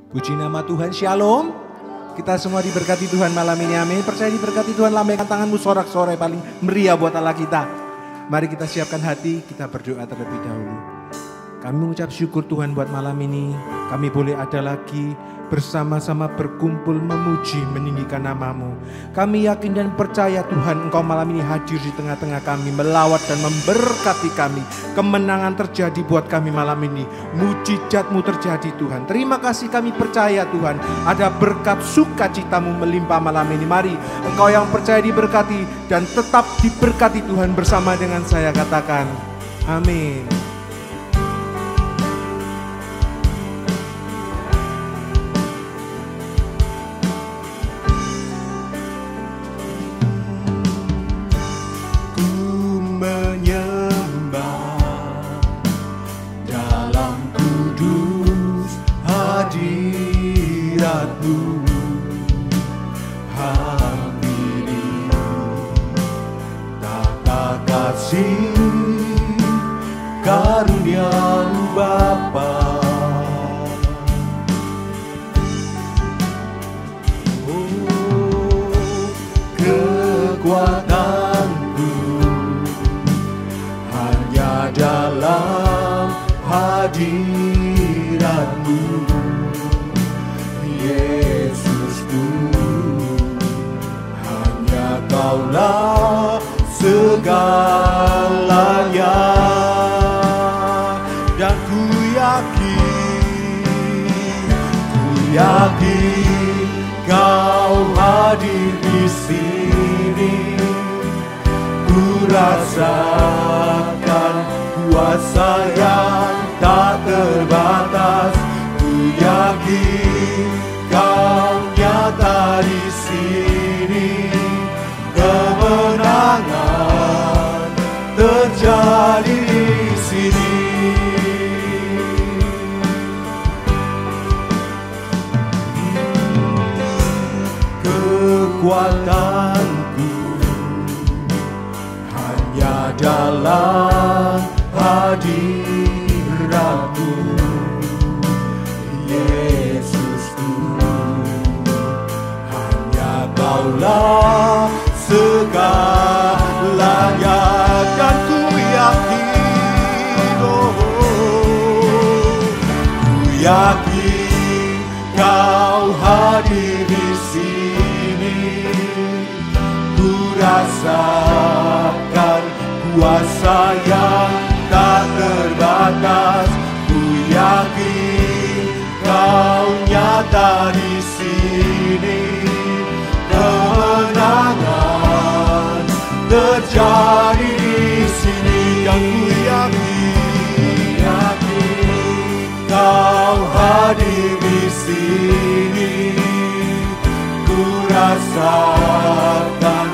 Puji nama Tuhan, shalom. Kita semua diberkati Tuhan malam ini, amin. Percaya diberkati Tuhan, lambaikan tanganmu sorak-sorai paling meriah buat Allah kita. Mari kita siapkan hati, kita berdoa terlebih dahulu. Kami mengucap syukur Tuhan buat malam ini. Kami boleh ada lagi bersama-sama berkumpul memuji, meninggikan nama-Mu. Kami yakin dan percaya Tuhan, Engkau malam ini hadir di tengah-tengah kami, melawat dan memberkati kami. Kemenangan terjadi buat kami malam ini. Mujizat-Mu terjadi Tuhan. Terima kasih, kami percaya Tuhan, ada berkat sukacita-Mu melimpah malam ini. Mari Engkau yang percaya diberkati dan tetap diberkati Tuhan bersama dengan saya, katakan amin. Karunia-Mu Bapa, oh kekuatanku hanya dalam hadirat-Mu, Yesusku, hanya Kaulah segalanya. Dan ku yakin Kau hadir di sini. Ku rasakan kuasa yang tak terbatas. Ku yakin Kau nyata di sini. Kemenangan terjadi di sini. Kekuatanku hanya dalam hadirat-Mu, Yesusku, hanya Kaulah segalanya. Dan ku yakin, ku yakin Kau hadir di sini. Ku rasakan kuasa yang tak terbatas. Ku yakin Kau nyata di sini. Kemenangan terjadi di sini. Yang ku yakin Kau hadir di sini. Ku rasakan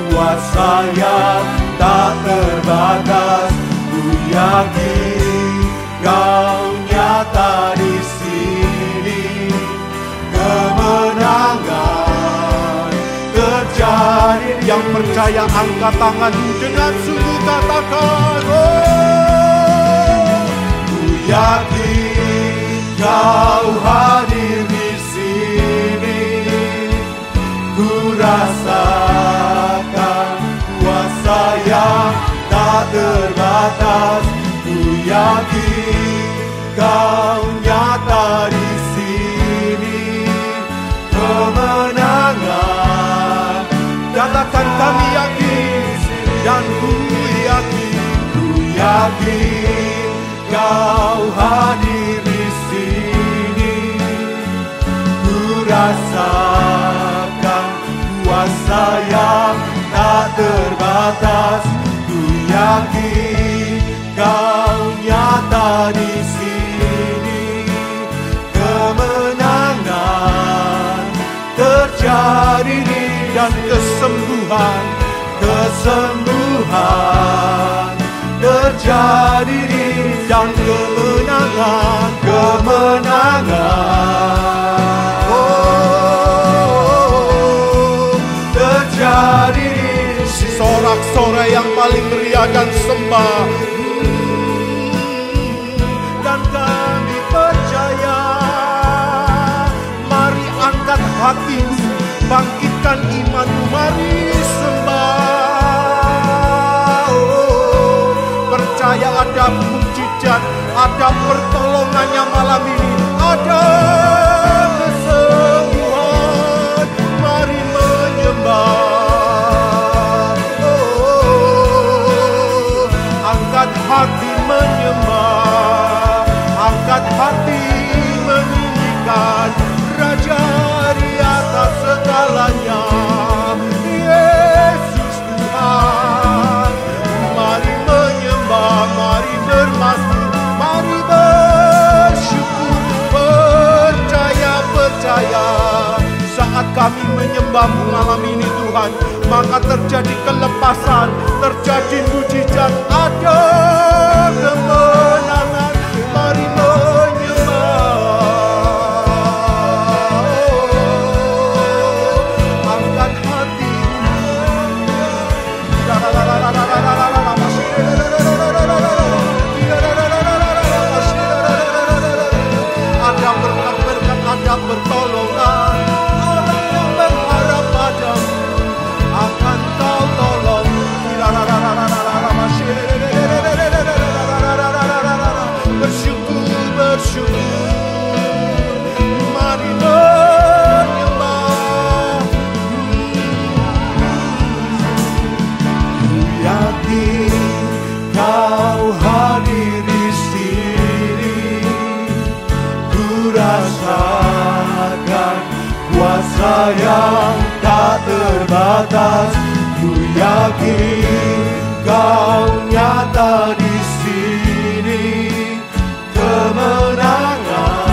kuasa yang tak terbatas. Ku yakin Kau nyata di sini. Kemenangan terjadi. Yang percaya angkat tanganmu dengan sungguh, katakan, oh, ku yakin Kau hadir di sini. Ku rasakan kuasa yang tak terbatas. Ku yakin Kau nyata di sini. Kemenangan, katakan kami yakin. Dan ku yakin Kau hadir di sini. Ku rasakan kuasa yang tak terbatas. Ku yakin Kau nyata di sini. Kemenangan terjadi dan kesembuhan terjadi dan kemenangan, oh, terjadi. Sorak-sorai yang paling meriah dan sembah. Dan kami percaya hatimu, bangkitkan imanmu, mari sembah. Oh, percaya ada mujizat, ada pertolongannya malam ini, ada kesembuhan, mari menyembah. Oh, angkat hati menyembah, angkat hati meninggikan Raja di atas segalanya, Yesus Tuhan. Mari menyembah, mari bermasmur, mari bersyukur, percaya. Saat kami menyembah-Mu malam ini Tuhan, maka terjadi kelepasan, terjadi mujizat, ada kemenangan. Mari menyembah. Angkat hati. Ada berkat-berkat, ada pertolongan. Orang yang berharap padamu akan Kau tolong. Bersyukur, mari menyembah. Ku yakin Kau hadir di sini, ku rasakan kuasa yang tak terbatas. Ku yakin Kau nyata di sini, kemenangan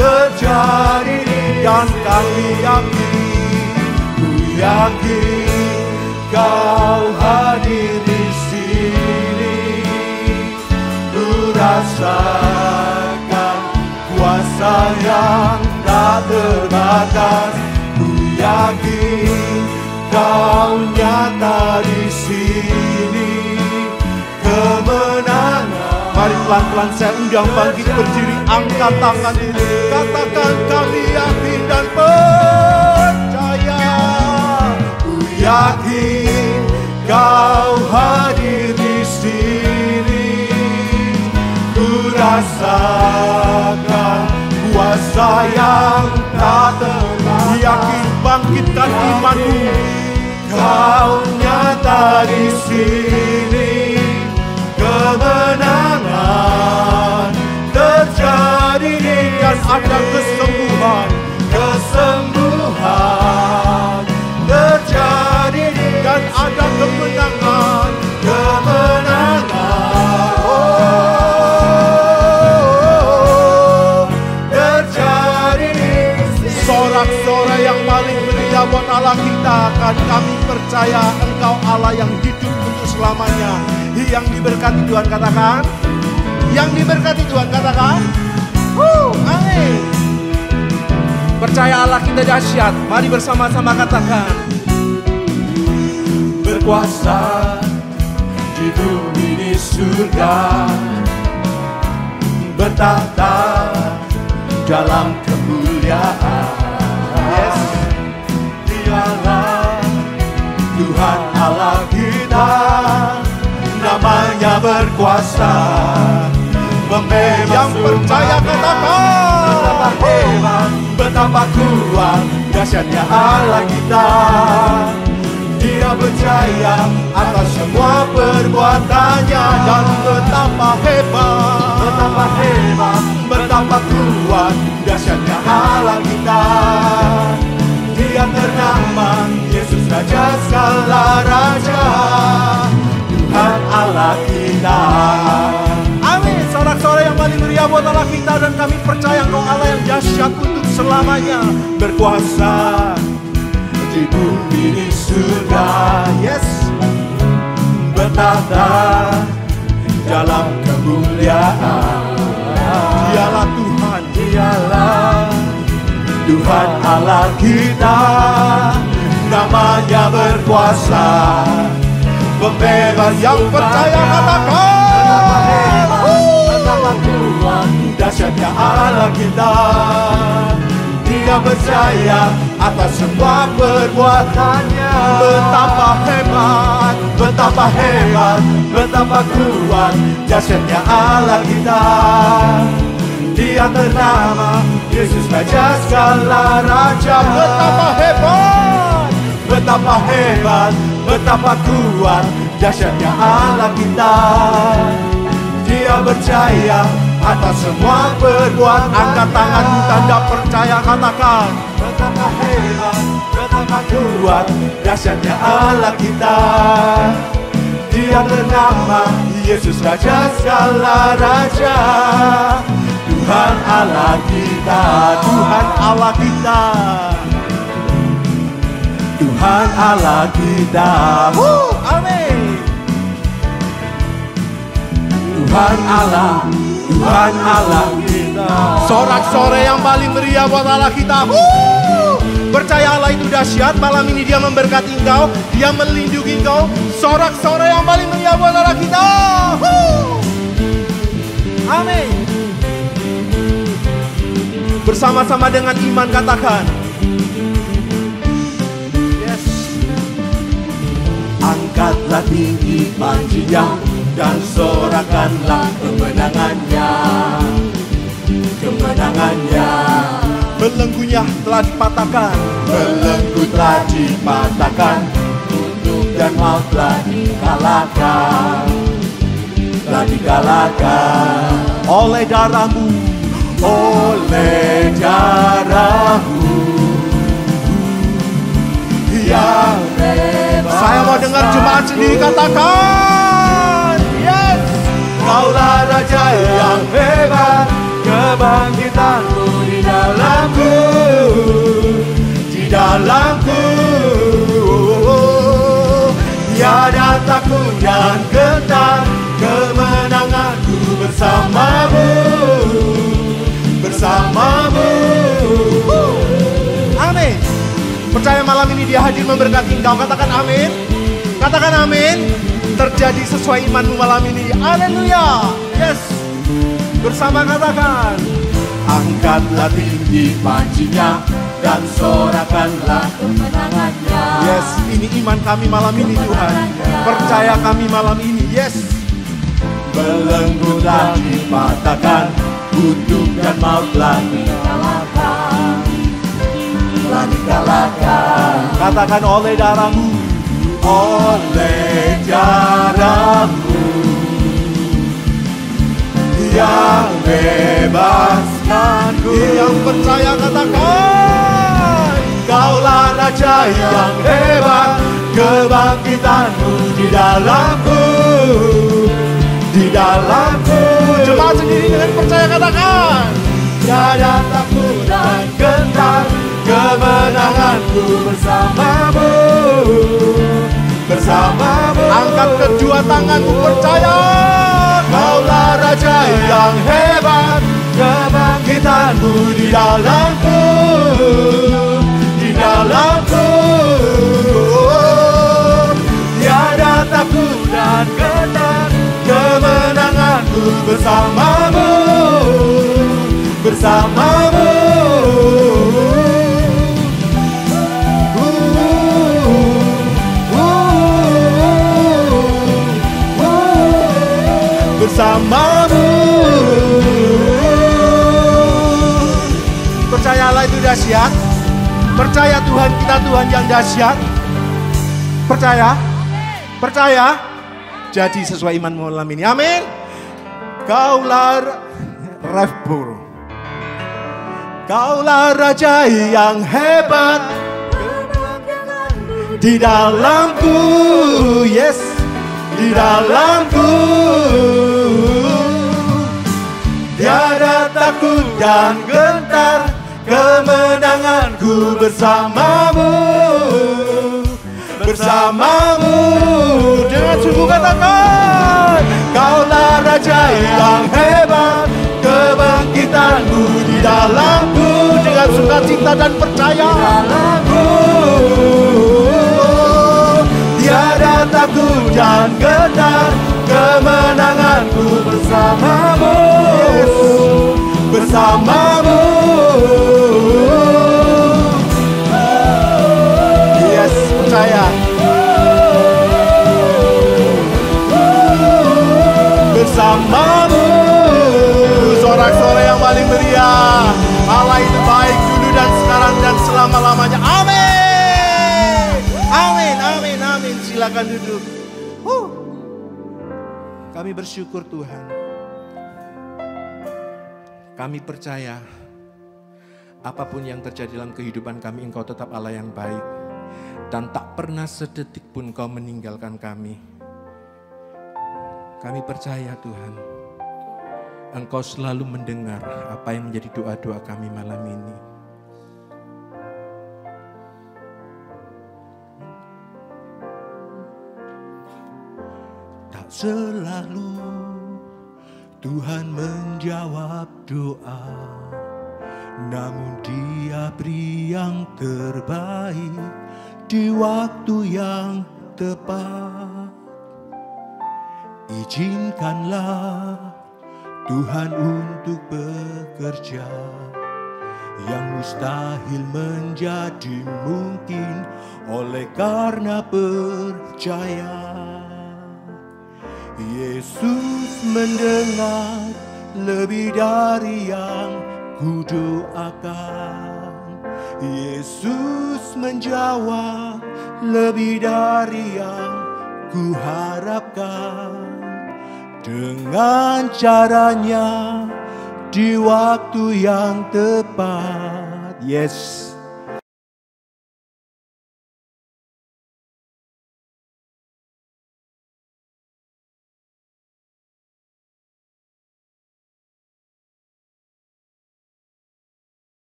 terjadi dan kami yakin. Ku yakin Kau hadir di sini, ku rasakan kuasa yang tak terbatas. Ku yakin Kau nyata di sini, kemenangan. Mari pelan-pelan saya undang bangkit berdiri, angkat tangan, katakan kami yakin dan percaya. Ku yakin Kau hadir di sini, ku rasakan kuasa yang tak terbatas. Yakin, bangkitkan imanmu. Kau nyata di sini, kemenangan terjadi dan ada kesembuhan terjadi dan ada kemenangan. Oh, terjadi. Sorak-sorai yang paling meriah buat Allah kita, kan kami percaya Engkau Allah yang hidup untuk selamanya. Yang diberkati Tuhan katakan, yang diberkati Tuhan katakan, amin. Percaya Allah kita dahsyat. Mari bersama-sama katakan. Berkuasa di bumi di surga, bertahta dalam kemuliaan. Yes, Dialah Tuhan Allah kita, namanya berkuasa, membebas. Yang percaya katakan, betapa hebat, betapa kuat, dahsyatnya Allah kita. Dia berjaya atas semua perbuatannya, dan betapa hebat, betapa kuat, dahsyatnya Allah kita. Dia ternama Yesus Raja segala raja, Tuhan Allah kita. Amin. Sorak-sorai yang paling meriah buat Allah kita, dan kami percaya Engkau Allah yang dahsyat untuk selamanya, berkuasa di bumi di surga. Yes, bertahta dalam kemuliaan. Dialah Tuhan, dialah Tuhan Allah kita, namanya berkuasa, pembebas. Yang percaya katakan, betapa kuat, dahsyatnya Allah kita. Dia percaya atas semua perbuatannya. Betapa hebat, betapa hebat, betapa kuat dahsyatnya Allah kita. Dia ternama Yesus Raja segala raja. Betapa hebat, betapa hebat, betapa kuat dahsyatnya Allah kita. Dia percaya atas semua perbuatan. Angkat tanganmu tanda percaya, katakan betapa hebat, betapa kuat dahsyatnya Allah kita. Dia bernama Yesus Raja segala raja. Tuhan Allah kita, Tuhan Allah kita, Tuhan Allah kita. Amin. Tuhan Allah, Tuhan Allah kita. Sorak-sorai yang paling meriah buat Allah kita. Percaya Allah itu dahsyat. Malam ini Dia memberkati engkau, Dia melindungi engkau. Sorak-sorai yang paling meriah buat Allah kita. Amin. Bersama-sama dengan iman katakan, yes. Angkatlah tinggi panjinya dan sorakanlah kemenangannya. Kemenangannya. Belenggunya telah dipatahkan, belenggu telah dipatahkan, kutuk dan maut telah dikalahkan. Telah dikalahkan oleh darahmu, oleh darahmu yang bebas. Saya mau dengar jemaat sendiri katakan, yes. Kaulah Raja yang hebat, kebangkitanmu di dalamku, di dalamku. Tiada takut dan gentar, kemenanganku bersamamu, bersamamu. Amin. Percaya malam ini Dia hadir memberkati engkau. Katakan amin. Katakan amin. Terjadi sesuai imanmu malam ini. Haleluya. Yes. Bersama katakan, angkatlah tinggi panjinya dan sorakanlah kemenangannya. Yes, ini iman kami malam ini Tuhan. Percaya kami malam ini. Yes. Belenggu telah dipatahkan, kutuk dan maut telah dikalahkan. Telah dikalahkan. Katakan oleh darahmu, oleh darahmu yang bebaskanku. Yang percaya katakan, Kaulah Raja yang hebat, kebangkitanmu di dalamku, di dalamku. Jemaat sendiri dengan percaya katakan, tiada takut dan gentar, kemenanganku bersamamu, bersamamu. Angkat kedua tanganmu percaya, Kaulah Raja yang hebat, kebangkitanmu di dalamku, di dalamku. Tiada takut dan gentar, kemenanganku bersamamu, bersamamu. Bersamamu. Percayalah itu dahsyat. Percaya Tuhan kita Tuhan yang dahsyat. Percaya? Percaya? Jadi sesuai iman malam ini. Amin. Kaulah Refbur. Kaulah Raja yang hebat di dalamku. Yes, di dalamku. Tiada takut dan gentar, kemenanganku bersamamu, bersamamu. Dengan sungguh katakan, Kaulah Raja yang hebat, kebangkitanmu di dalamku. Dengan sukacita dan percaya, di dalamku. Tiada takut dan gentar, kemenanganku bersamamu, bersamamu. silakan duduk. Kami bersyukur Tuhan. Kami percaya apapun yang terjadi dalam kehidupan kami, Engkau tetap Allah yang baik. Dan tak pernah sedetik pun Kau meninggalkan kami. Kami percaya Tuhan, Engkau selalu mendengar apa yang menjadi doa-doa kami malam ini. Tak selalu Tuhan menjawab doa, namun Dia beri yang terbaik di waktu yang tepat. Izinkanlah Tuhan untuk bekerja, yang mustahil menjadi mungkin oleh karena percaya. Yesus mendengar lebih dari yang kudoakan. Yesus menjawab lebih dari yang kuharapkan. Dengan caranya di waktu yang tepat. Yes.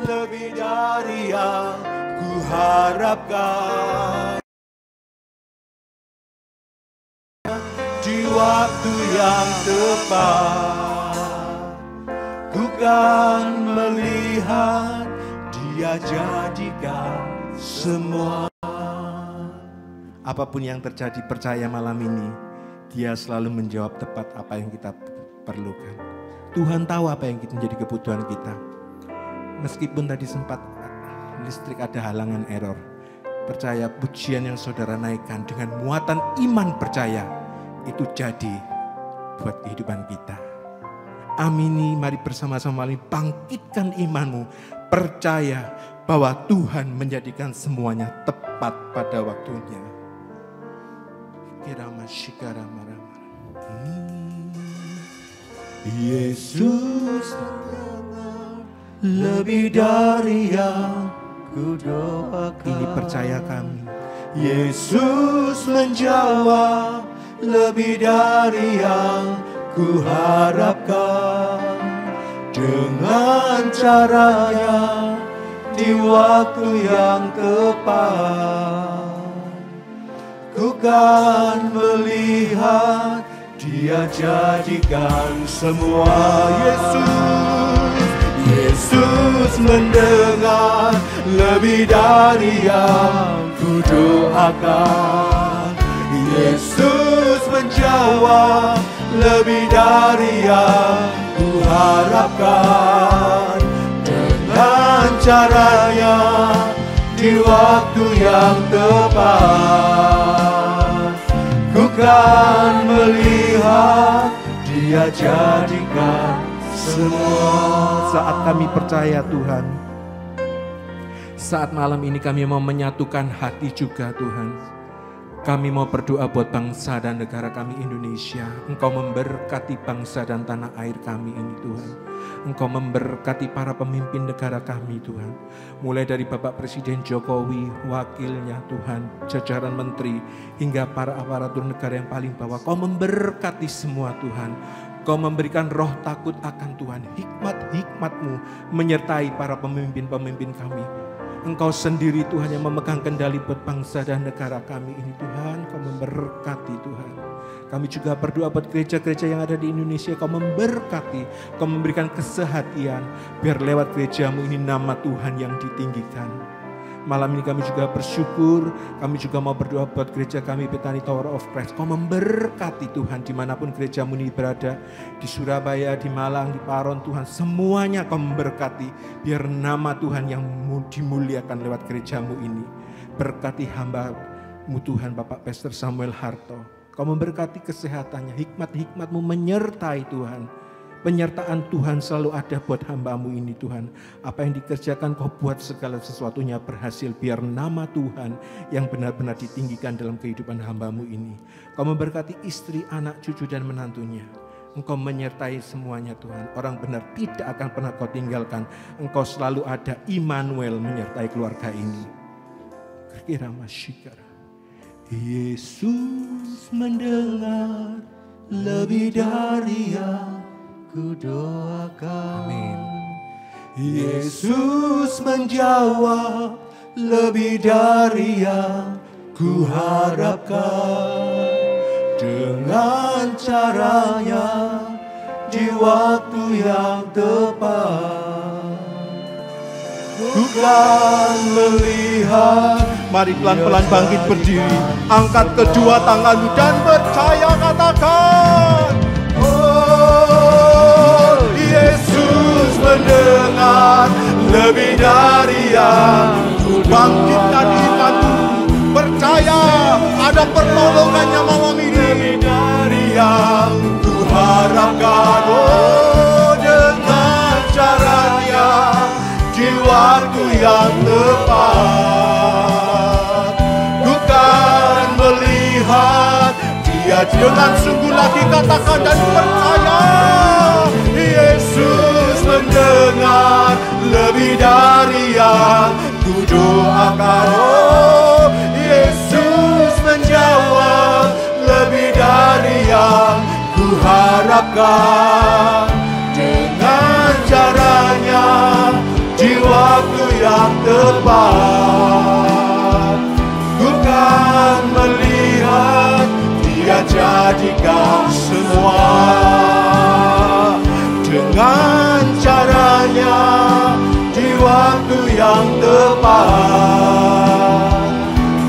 Lebih dari yang kuharapkan, di waktu yang tepat, ku kan melihat Dia jadikan semua. Apapun yang terjadi, percaya malam ini Dia selalu menjawab tepat apa yang kita perlukan. Tuhan tahu apa yang menjadi kebutuhan kita. Meskipun tadi sempat listrik ada halangan error, percaya pujian yang saudara naikkan dengan muatan iman percaya itu jadi buat kehidupan kita. Amini, mari bersama-sama bangkitkan imanmu, percaya bahwa Tuhan menjadikan semuanya tepat pada waktunya. Yesus lebih dari yang kudoakan. Ini percaya kami. Yesus menjawab lebih dari yang kuharapkan. Dengan caranya di waktu yang tepat, ku kan melihat Dia jadikan semua. Yesus mendengar lebih dari yang kudoakan. Yesus menjawab lebih dari yang kuharapkan. Dengan caranya di waktu yang tepat, ku kan melihat Dia jadikan semua. Saat kami percaya Tuhan, saat malam ini kami mau menyatukan hati juga Tuhan. Kami mau berdoa buat bangsa dan negara kami Indonesia. Engkau memberkati bangsa dan tanah air kami ini Tuhan. Engkau memberkati para pemimpin negara kami Tuhan. Mulai dari Bapak Presiden Jokowi, wakilnya Tuhan, jajaran menteri, hingga para aparatur negara yang paling bawah. Kau memberkati semua Tuhan. Kau memberikan roh takut akan Tuhan. Hikmat-hikmat-Mu menyertai para pemimpin-pemimpin kami. Engkau sendiri Tuhan yang memegang kendali buat bangsa dan negara kami ini Tuhan. Kau memberkati Tuhan. Kami juga berdoa buat gereja-gereja yang ada di Indonesia. Kau memberkati, Kau memberikan kesehatan. Biar lewat gerejamu ini nama Tuhan yang ditinggikan. Malam ini kami juga bersyukur, kami juga mau berdoa buat gereja kami Betani Tower of Christ. Kau memberkati Tuhan dimanapun gerejamu ini berada. Di Surabaya, di Malang, di Paron Tuhan. Semuanya Kau memberkati. Biar nama Tuhan yang dimuliakan lewat gerejamu ini. Berkati hamba-Mu Tuhan Bapak Pastor Samuel Harto. Kau memberkati kesehatannya, hikmat-hikmat-Mu menyertai Tuhan. Penyertaan Tuhan selalu ada buat hamba-Mu ini Tuhan. Apa yang dikerjakan Kau buat segala sesuatunya berhasil. Biar nama Tuhan yang benar-benar ditinggikan dalam kehidupan hamba-Mu ini. Kau memberkati istri, anak, cucu dan menantunya. Engkau menyertai semuanya Tuhan. Orang benar tidak akan pernah Kau tinggalkan. Engkau selalu ada, Immanuel menyertai keluarga ini. Kira masyikara. Yesus mendengar lebih dari yang ku doakan. Amin. Yesus menjawab lebih dari yang ku harapkan. Dengan caranya di waktu yang tepat. Bukan melihat. Mari pelan-pelan bangkit berdiri. Angkat kedua tanganmu dan percaya, katakan. Yesus mendengar lebih dari yang ku bangkitkan imanmu. Percaya ada pertolongannya malam ini. Lebih dari yang ku harapkan. Oh, dengan caranya di waktu yang tepat. Bukan melihat Dia dengan sungguh lagi, katakan dan percaya. Yesus mendengar lebih dari yang ku doakan. Oh, Yesus menjawab lebih dari yang ku harapkan. Dengan caranya di waktu yang tepat. Bukan melihat Dia jadikan semua. Dengan caranya di waktu yang tepat.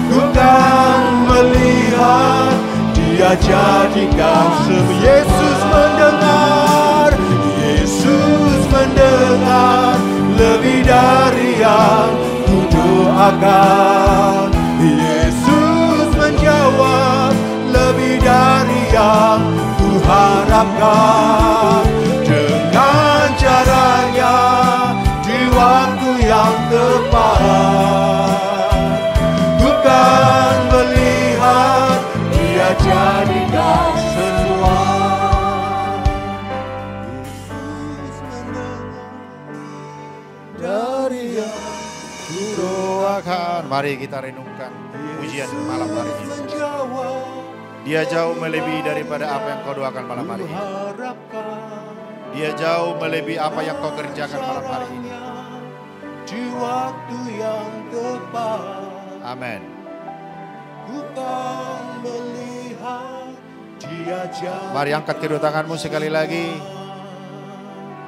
Bukan melihat Dia jadikan semua. Yesus mendengar. Yesus mendengar lebih dari yang ku doakan. Yesus menjawab lebih dari yang ku harapkan. Dengan caranya di waktu yang tepat. Bukan melihat Dia jadikan semua. Yesus mendengar dari yang ku doakan. Mari kita renungkan pujian malam hari ini. Dia jauh melebihi daripada apa yang Kau doakan malam hari ini. Dia jauh melebihi apa yang Kau kerjakan malam hari ini. Di waktu yang tepat. Amin. Bukan melihat Dia jauh. Mari angkat kedua tanganmu sekali lagi.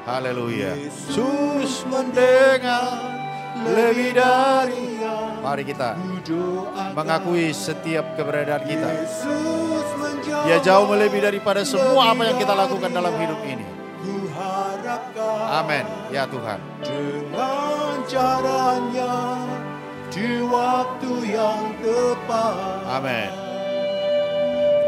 Haleluya. Yesus mendengar lebih dari yang Mari kita ku doakan. mengakui setiap keberadaan kita. Yesus menjawab Dia jauh melebihi daripada semua apa yang kita lakukan dalam hidup ini. ku harapkan. Amin. Ya Tuhan. Dengan caranya di waktu yang tepat. Amin.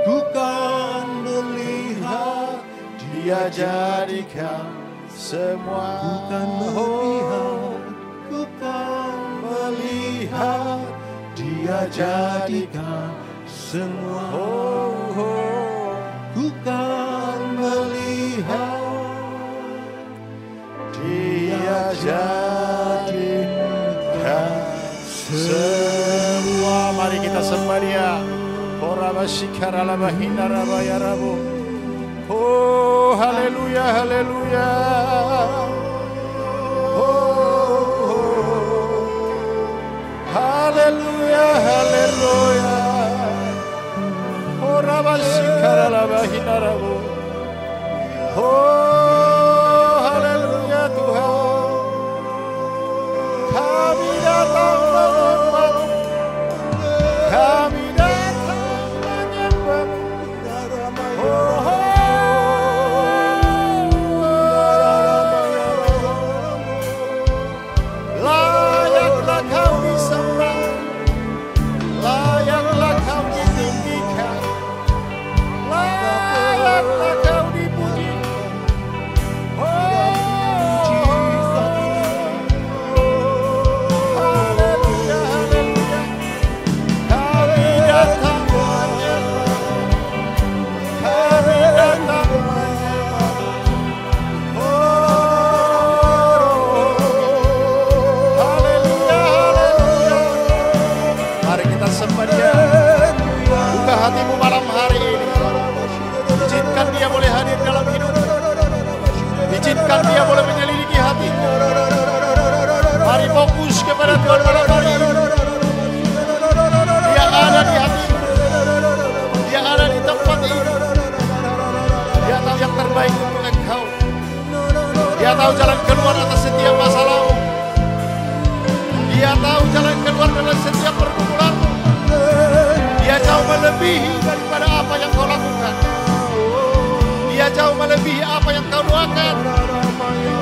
Bukan melihat Dia jadikan semua. Bukan melihat, bukan melihat, Dia jadikan semua. Bukan melihat, Dia jadikan semua. Mari kita sembah Dia. Oh, haleluya, haleluya. Oh, haleluya, haleluya. Oh, Rabashikaralabahinarabu. Oh, haleluya Tuhan. Kami datang menyembah-Mu. Kami datang menyembah-Mu. Oh, layaklah Kau disembah, layaklah Kau ditinggikan, layaklah Kau dipuji. Haleluya, haleluya. Kami datang menyembah, kami datang menyembah. Haleluya, haleluya. Mari kita sembah Dia. Buka hatimu malam hari ini. Izinkan Dia boleh hadir dalam hidupmu. Izinkan Dia boleh menyelidiki hatimu. Mari fokus kepada Tuhan malam hari ini. Dia ada di hatimu. Dia ada di tempat ini. Dia tahu yang terbaik untuk engkau. Dia tahu jalan keluar atas setiap masalahmu. Dia tahu jalan keluar dalam setiap pergumulanmu. Dia jauh melebihi daripada apa yang kau lakukan. Dia jauh melebihi apa yang kau doakan.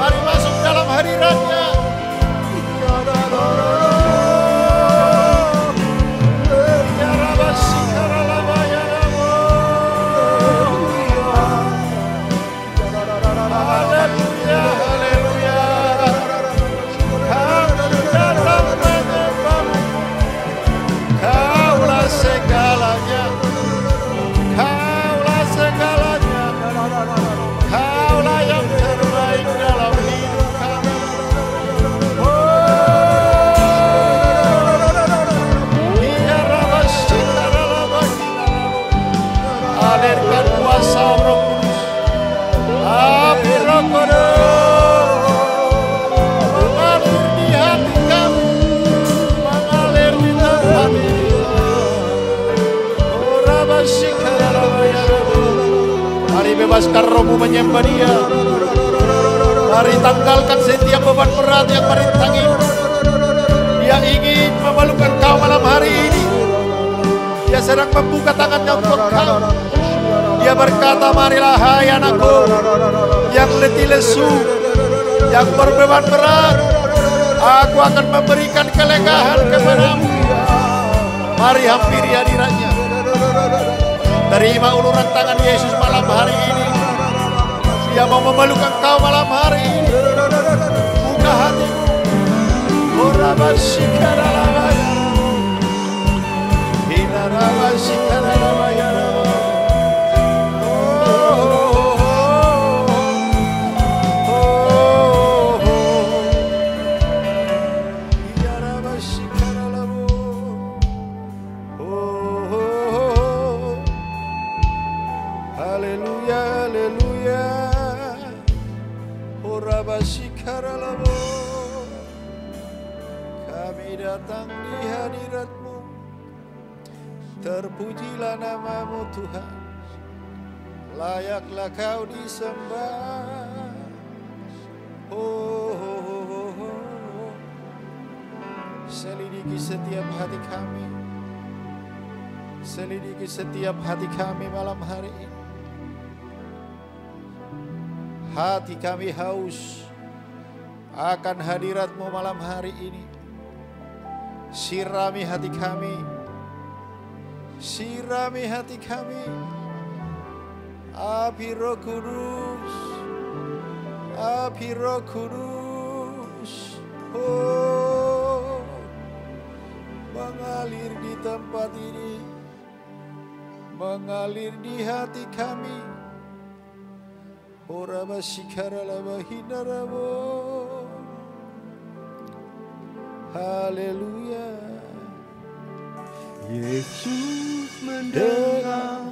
Mari masuk dalam hadirat-Nya. Ya Rabashikaralabayarabu. Haleluya, haleluya. Kami datang menyembah-Mu. Kaulah segalanya. Kaulah segalanya. Kaulah yang terbaik dalam hidup kami. Ya Rabashikaralabayarabu. Alirkan kuasa Roh Kudus. Api Roh Kudus mengalir di hati kami, mengalir di tempat ini. Oh, Rabashikaralabayarabu. Mari bebaskan rohmu menyembah Dia. Mari tanggalkan setiap beban berat yang merintangi. Dia ingin memeluk engkau malam hari ini. Dia sedang membuka tangannya untuk kau. Dia berkata, marilah hai anakku yang letih lesu, yang berbeban berat, aku akan memberikan kelegaan kepadamu. Mari hampiri hadirat-Nya. Terima uluran tangan Yesus malam hari ini. Dia mau memeluk engkau malam hari ini. Buka hatimu. Oh, Rabashikaralabayarabu. Hina Rabashikaralabayarabu. Haleluya, haleluya. Oh, Rabashikaralabu. Kami datang di hadirat-Mu. Terpujilah nama-Mu Tuhan. Layaklah Kau disembah. Selidiki setiap hati kami. Selidiki setiap hati kami malam hari ini. Hati kami haus akan hadirat-Mu malam hari ini. Sirami hati kami. Sirami hati kami. Api Roh Kudus. Api Roh Kudus. Oh, mengalir di tempat ini. Mengalir di hati kami. Oh, Rabashikaralabayarabu. Haleluya. Yesus mendengar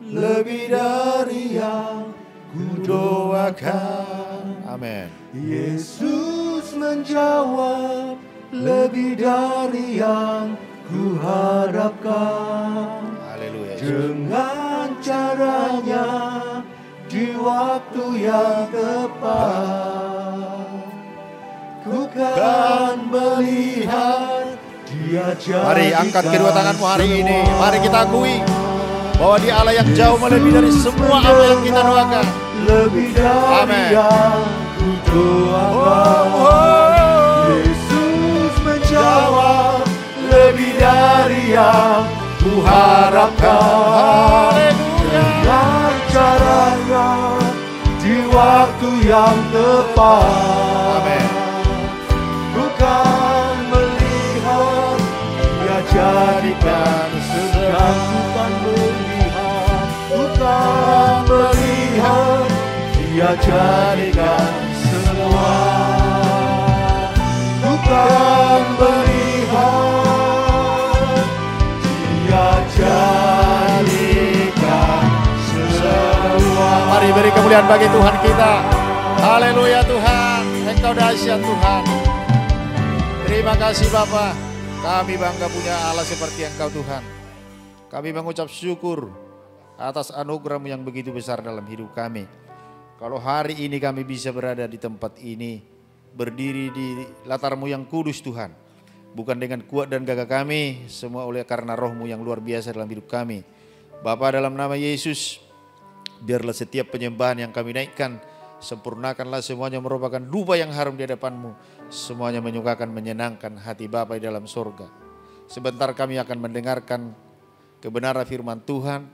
lebih dari yang ku doakan. Amin. Yesus menjawab lebih dari yang ku harapkan. Haleluya. Dengan caranya di waktu yang tepat, ku kan melihat Dia jadikan. Mari angkat kedua tanganmu hari ini. Mari kita akui bahwa Dia Allah yang jauh melebihi dari semua apa yang kita doakan. Lebih dari Amin. yang ku doakan. Yesus menjawab lebih dari yang ku harapkan. Dengan caranya di waktu yang tepat. Amin. Bukan melihat Dia jadikan sedang, bukan melihat, bukan melihat Dia jadikan semua. Bukan melihat Dia jadikan semua. Mari beri kemuliaan bagi Tuhan kita. Haleluya Tuhan, Engkau dahsyat Tuhan. Terima kasih Bapa. Kami bangga punya Allah seperti Engkau Tuhan. Kami mengucap syukur atas anugerah-Mu yang begitu besar dalam hidup kami. Kalau hari ini kami bisa berada di tempat ini, berdiri di latar-Mu yang kudus Tuhan. Bukan dengan kuat dan gagah kami, semua oleh karena Roh-Mu yang luar biasa dalam hidup kami. Bapa, dalam nama Yesus, biarlah setiap penyembahan yang kami naikkan, sempurnakanlah semuanya merupakan dupa yang harum di hadapan-Mu. Semuanya menyukakan, menyenangkan hati Bapa di dalam surga. Sebentar kami akan mendengarkan kebenaran firman Tuhan.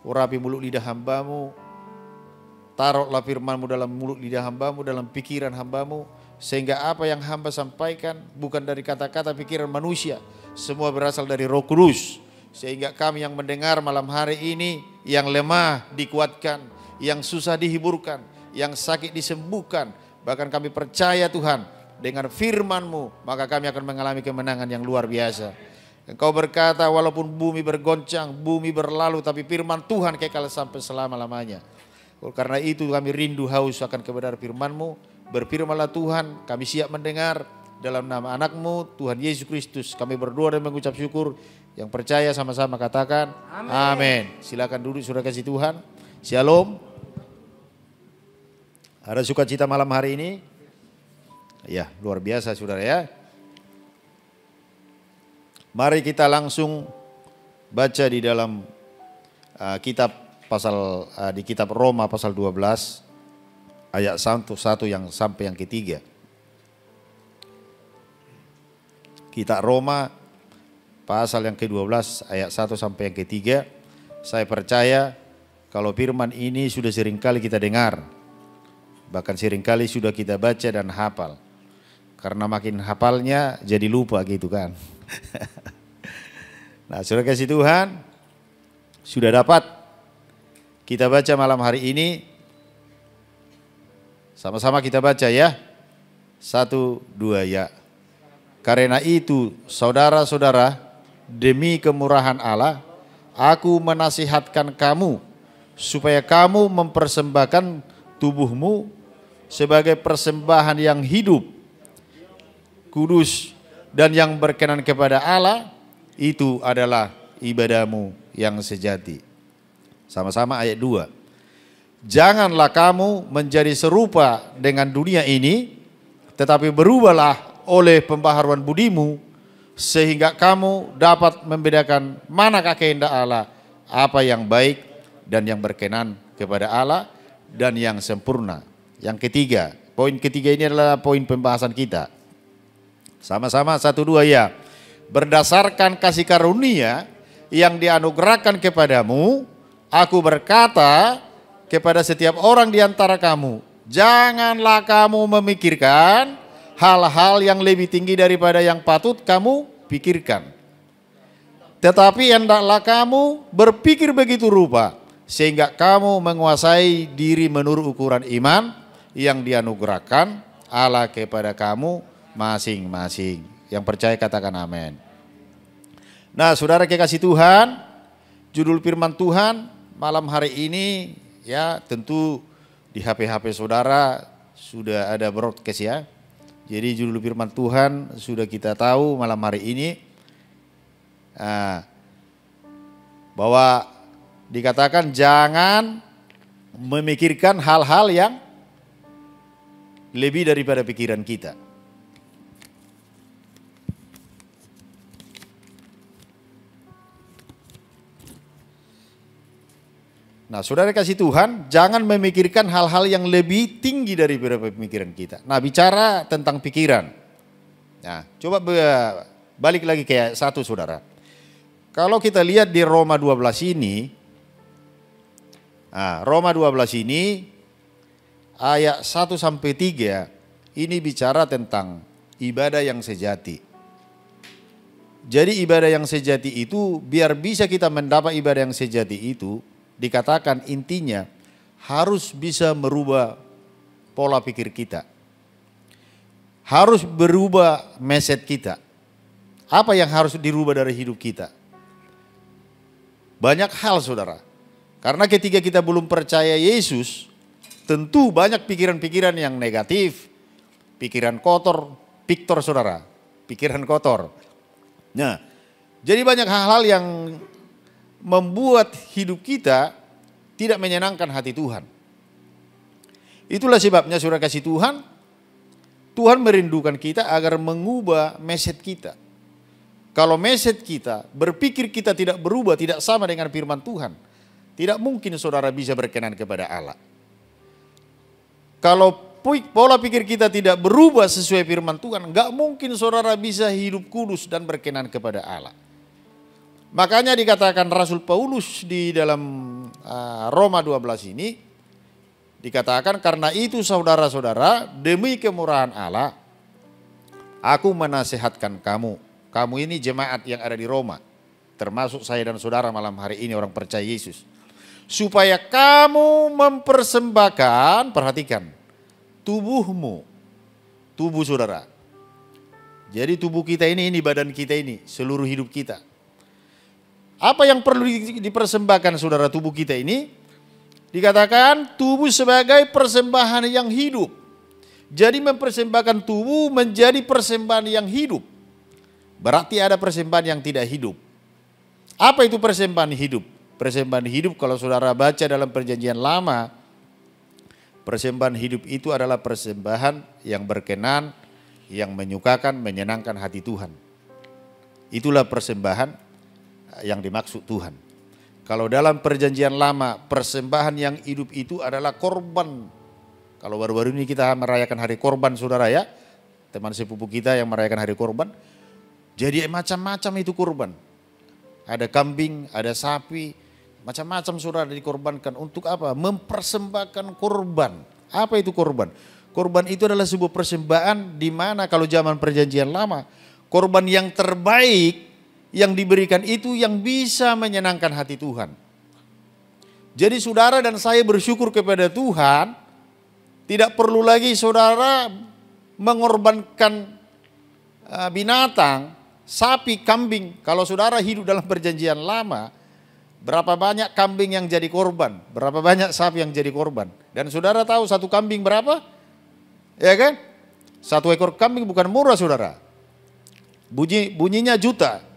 Urapi mulut lidah hamba-Mu. Taruhlah firman-Mu dalam mulut lidah hamba-Mu, dalam pikiran hamba-Mu. Sehingga apa yang hamba sampaikan bukan dari kata-kata pikiran manusia. Semua berasal dari Roh Kudus. Sehingga kami yang mendengar malam hari ini, yang lemah dikuatkan, yang susah dihiburkan, yang sakit disembuhkan. Bahkan kami percaya Tuhan, dengan firman-Mu maka kami akan mengalami kemenangan yang luar biasa. Engkau berkata walaupun bumi bergoncang, bumi berlalu, tapi firman Tuhan kekal sampai selama-lamanya. Karena itu kami rindu haus akan kebenaran firman-Mu. Berfirmanlah Tuhan, kami siap mendengar. Dalam nama anak-Mu Tuhan Yesus Kristus kami berdoa dan mengucap syukur. Yang percaya sama-sama katakan amin. Silakan duduk, saudara kasih Tuhan. Shalom. Ada sukacita malam hari ini? Ya, luar biasa saudara ya. Mari kita langsung baca di dalam di kitab Roma pasal 12 ayat 1 yang sampai yang ketiga. Kitab Roma pasal yang ke-12 ayat 1 sampai yang ketiga. Saya percaya kalau firman ini sudah seringkali kita dengar. Bahkan seringkali sudah kita baca dan hafal. Karena makin hafalnya jadi lupa gitu kan. Nah, saudara kasih Tuhan, sudah dapat kita baca malam hari ini. Sama-sama kita baca ya. 1, 2 ya. Karena itu saudara-saudara, demi kemurahan Allah, aku menasihatkan kamu supaya kamu mempersembahkan tubuhmu sebagai persembahan yang hidup, kudus dan yang berkenan kepada Allah, itu adalah ibadahmu yang sejati. Sama-sama ayat 2. Janganlah kamu menjadi serupa dengan dunia ini, tetapi berubahlah oleh pembaharuan budimu, sehingga kamu dapat membedakan manakah kehendak Allah, apa yang baik dan yang berkenan kepada Allah dan yang sempurna. Yang ketiga, poin ketiga ini adalah poin pembahasan kita. Sama-sama 1, 2 ya. Berdasarkan kasih karunia yang dianugerahkan kepadamu, aku berkata kepada setiap orang di antara kamu, janganlah kamu memikirkan hal-hal yang lebih tinggi daripada yang patut kamu pikirkan. Tetapi hendaklah kamu berpikir begitu rupa, sehingga kamu menguasai diri menurut ukuran iman yang dianugerahkan Allah kepada kamu masing-masing. Yang percaya katakan amin. Nah, saudara kekasih Tuhan, judul firman Tuhan malam hari ini ya tentu di HP-HP saudara sudah ada broadcast ya. Jadi judul firman Tuhan sudah kita tahu malam hari ini. Bahwa dikatakan jangan memikirkan hal-hal yang lebih daripada pikiran kita. Nah, saudara kasih Tuhan, jangan memikirkan hal-hal yang lebih tinggi daripada pemikiran kita. Nah, bicara tentang pikiran. Nah, coba balik lagi ke satu saudara. Kalau kita lihat di Roma 12 ini, Roma 12 ini ayat 1 sampai 3 ini bicara tentang ibadah yang sejati. Jadi ibadah yang sejati itu biar bisa kita mendapat ibadah yang sejati itu dikatakan intinya harus bisa merubah pola pikir kita. Harus berubah mindset kita. Apa yang harus dirubah dari hidup kita? Banyak hal saudara. Karena ketika kita belum percaya Yesus, tentu banyak pikiran-pikiran yang negatif. Pikiran kotor, piktor saudara. Pikiran kotor. Nah, jadi banyak hal-hal yang membuat hidup kita tidak menyenangkan hati Tuhan. Itulah sebabnya saudara kasih Tuhan, Tuhan merindukan kita agar mengubah mindset kita. Kalau mindset kita, berpikir kita tidak berubah, tidak sama dengan firman Tuhan, tidak mungkin saudara bisa berkenan kepada Allah. Kalau pola pikir kita tidak berubah sesuai firman Tuhan, enggak mungkin saudara bisa hidup kudus dan berkenan kepada Allah. Makanya dikatakan Rasul Paulus di dalam Roma 12 ini, dikatakan karena itu saudara-saudara demi kemurahan Allah, aku menasihatkan kamu. Kamu ini jemaat yang ada di Roma, termasuk saya dan saudara malam hari ini orang percaya Yesus. Supaya kamu mempersembahkan, perhatikan, tubuhmu, tubuh saudara. Jadi tubuh kita ini badan kita ini, seluruh hidup kita. Apa yang perlu dipersembahkan saudara tubuh kita ini? Dikatakan tubuh sebagai persembahan yang hidup. Jadi mempersembahkan tubuh menjadi persembahan yang hidup. Berarti ada persembahan yang tidak hidup. Apa itu persembahan hidup? Persembahan hidup kalau saudara baca dalam perjanjian lama, persembahan hidup itu adalah persembahan yang berkenan, yang menyukakan, menyenangkan hati Tuhan. Itulah persembahan yang dimaksud Tuhan. Kalau dalam perjanjian lama, persembahan yang hidup itu adalah korban. Kalau baru-baru ini kita merayakan hari korban saudara ya, teman sepupu kita yang merayakan hari korban. Jadi macam-macam itu korban. Ada kambing, ada sapi, macam-macam saudara dikorbankan. Untuk apa? Mempersembahkan korban. Apa itu korban? Korban itu adalah sebuah persembahan di mana kalau zaman perjanjian lama, korban yang terbaik yang diberikan itu yang bisa menyenangkan hati Tuhan. Jadi saudara dan saya bersyukur kepada Tuhan, tidak perlu lagi saudara mengorbankan binatang, sapi, kambing. Kalau saudara hidup dalam perjanjian lama, berapa banyak kambing yang jadi korban, berapa banyak sapi yang jadi korban. Dan saudara tahu satu kambing berapa? Ya kan? Satu ekor kambing bukan murah saudara. Bunyinya juta.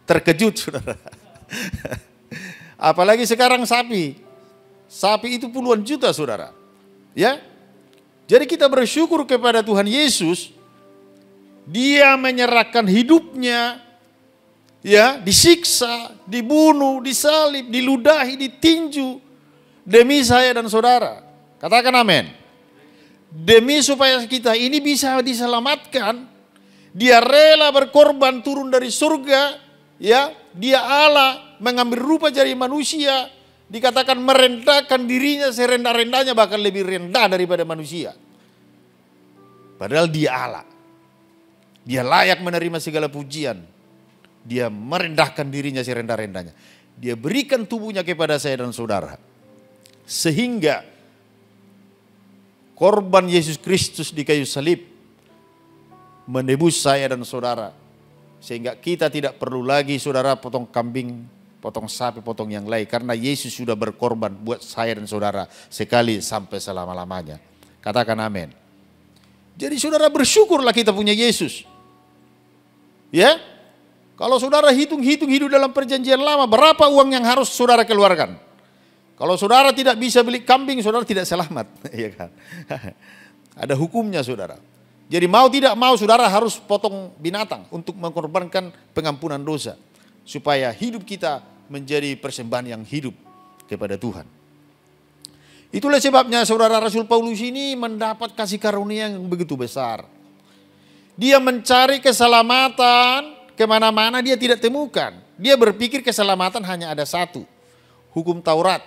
Terkejut saudara. Apalagi sekarang sapi. Sapi itu puluhan juta saudara. Ya. Jadi kita bersyukur kepada Tuhan Yesus. Dia menyerahkan hidupnya. Ya, disiksa, dibunuh, disalib, diludahi, ditinju. Demi saya dan saudara. Katakan amin. Demi supaya kita ini bisa diselamatkan. Dia rela berkorban turun dari surga, ya. Dia Allah mengambil rupa jadi manusia, dikatakan merendahkan dirinya serendah-rendahnya, bahkan lebih rendah daripada manusia. Padahal dia Allah. Dia layak menerima segala pujian. Dia merendahkan dirinya serendah-rendahnya. Dia berikan tubuhnya kepada saya dan saudara. Sehingga korban Yesus Kristus di kayu salib menebus saya dan saudara. Sehingga kita tidak perlu lagi saudara potong kambing, potong sapi, potong yang lain. Karena Yesus sudah berkorban buat saya dan saudara sekali sampai selama-lamanya. Katakan amin. Jadi saudara bersyukurlah kita punya Yesus. Ya, kalau saudara hitung-hitung hidup dalam perjanjian lama, berapa uang yang harus saudara keluarkan? Kalau saudara tidak bisa beli kambing, saudara tidak selamat. Iya kan? Ada hukumnya saudara. Jadi mau tidak mau saudara harus potong binatang untuk mengorbankan pengampunan dosa. Supaya hidup kita menjadi persembahan yang hidup kepada Tuhan. Itulah sebabnya saudara Rasul Paulus ini mendapat kasih karunia yang begitu besar. Dia mencari keselamatan kemana-mana dia tidak temukan. Dia berpikir keselamatan hanya ada satu. Hukum Taurat.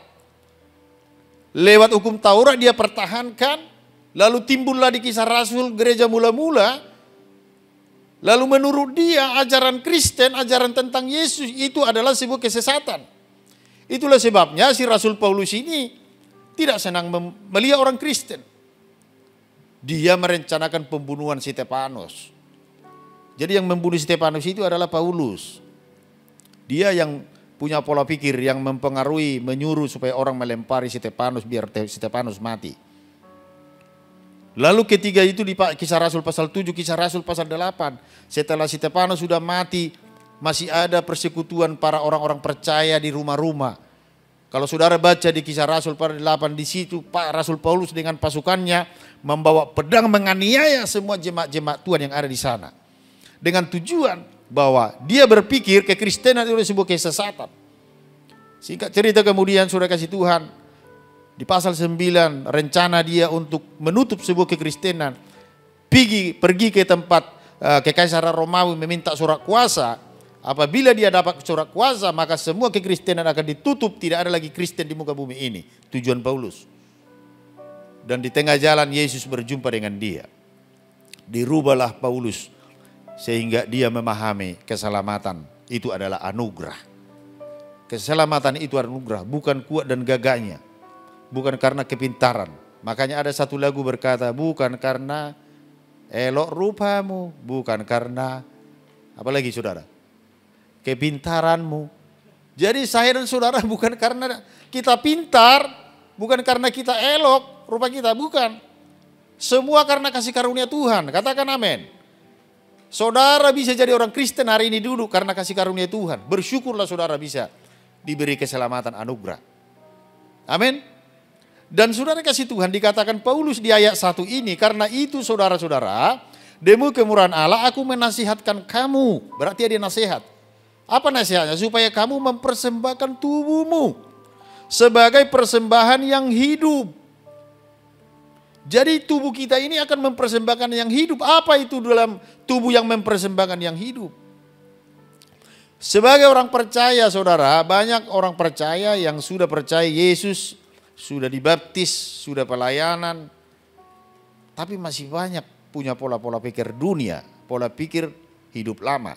Lewat hukum Taurat dia pertahankan. Lalu timbullah di Kisah Rasul gereja mula-mula. Lalu menurut dia ajaran Kristen, ajaran tentang Yesus itu adalah sebuah kesesatan. Itulah sebabnya si Rasul Paulus ini tidak senang melihat orang Kristen. Dia merencanakan pembunuhan Stefanus. Jadi yang membunuh Stefanus itu adalah Paulus. Dia yang punya pola pikir yang mempengaruhi, menyuruh supaya orang melempari Stefanus biar Stefanus mati. Lalu ketiga itu di Kisah Rasul pasal 7, Kisah Rasul pasal 8. Setelah Stefanus sudah mati, masih ada persekutuan para orang-orang percaya di rumah-rumah. Kalau saudara baca di Kisah Rasul pasal 8, di situ Pak Rasul Paulus dengan pasukannya membawa pedang menganiaya semua jemaat-jemaat Tuhan yang ada di sana. Dengan tujuan bahwa dia berpikir kekristenan itu sebuah kesesatan. Singkat cerita kemudian saudara kasih Tuhan, di pasal 9 rencana dia untuk menutup sebuah kekristenan. Pergi ke tempat kekaisaran Romawi meminta surat kuasa. Apabila dia dapat surat kuasa maka semua kekristenan akan ditutup. Tidak ada lagi Kristen di muka bumi ini. Tujuan Paulus. Dan di tengah jalan Yesus berjumpa dengan dia. Dirubahlah Paulus. Sehingga dia memahami keselamatan itu adalah anugerah. Keselamatan itu anugerah. Bukan kuat dan gagahnya. Bukan karena kepintaran. Makanya ada satu lagu berkata, bukan karena elok rupamu, bukan karena, apalagi saudara, kepintaranmu. Jadi saya dan saudara bukan karena kita pintar, bukan karena kita elok rupa kita, bukan. Semua karena kasih karunia Tuhan, katakan amin. Saudara bisa jadi orang Kristen hari ini duduk karena kasih karunia Tuhan. Bersyukurlah saudara bisa diberi keselamatan anugerah. Amin. Dan saudara kasih Tuhan dikatakan Paulus di ayat 1 ini, karena itu saudara-saudara, demi kemurahan Allah aku menasihatkan kamu. Berarti ada nasihat. Apa nasihatnya? Supaya kamu mempersembahkan tubuhmu sebagai persembahan yang hidup. Jadi tubuh kita ini akan mempersembahkan yang hidup. Apa itu dalam tubuh yang mempersembahkan yang hidup? Sebagai orang percaya saudara, banyak orang percaya yang sudah percaya Yesus, sudah dibaptis, sudah pelayanan, tapi masih banyak punya pola-pola pikir dunia, pola pikir hidup lama.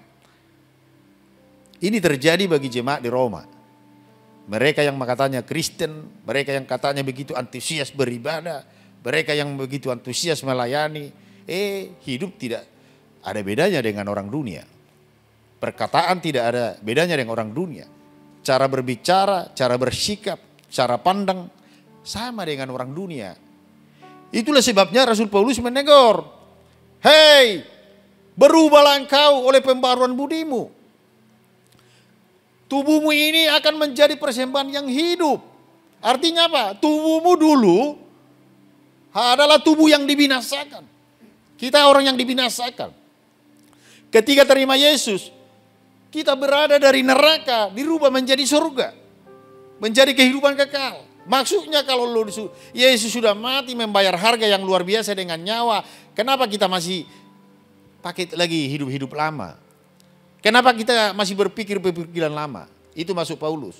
Ini terjadi bagi jemaat di Roma. Mereka yang katanya Kristen, mereka yang katanya begitu antusias beribadah, mereka yang begitu antusias melayani, hidup tidak ada bedanya dengan orang dunia. Perkataan tidak ada bedanya dengan orang dunia. Cara berbicara, cara bersikap, cara pandang, sama dengan orang dunia. Itulah sebabnya Rasul Paulus menegur. Hei, berubahlah engkau oleh pembaruan budimu. Tubuhmu ini akan menjadi persembahan yang hidup. Artinya apa? Tubuhmu dulu adalah tubuh yang dibinasakan. Kita orang yang dibinasakan. Ketika terima Yesus, kita berada dari neraka, dirubah menjadi surga. Menjadi kehidupan kekal. Maksudnya kalau Yesus sudah mati membayar harga yang luar biasa dengan nyawa. Kenapa kita masih pakai lagi hidup-hidup lama? Kenapa kita masih berpikir pikiran lama? Itu masuk Paulus.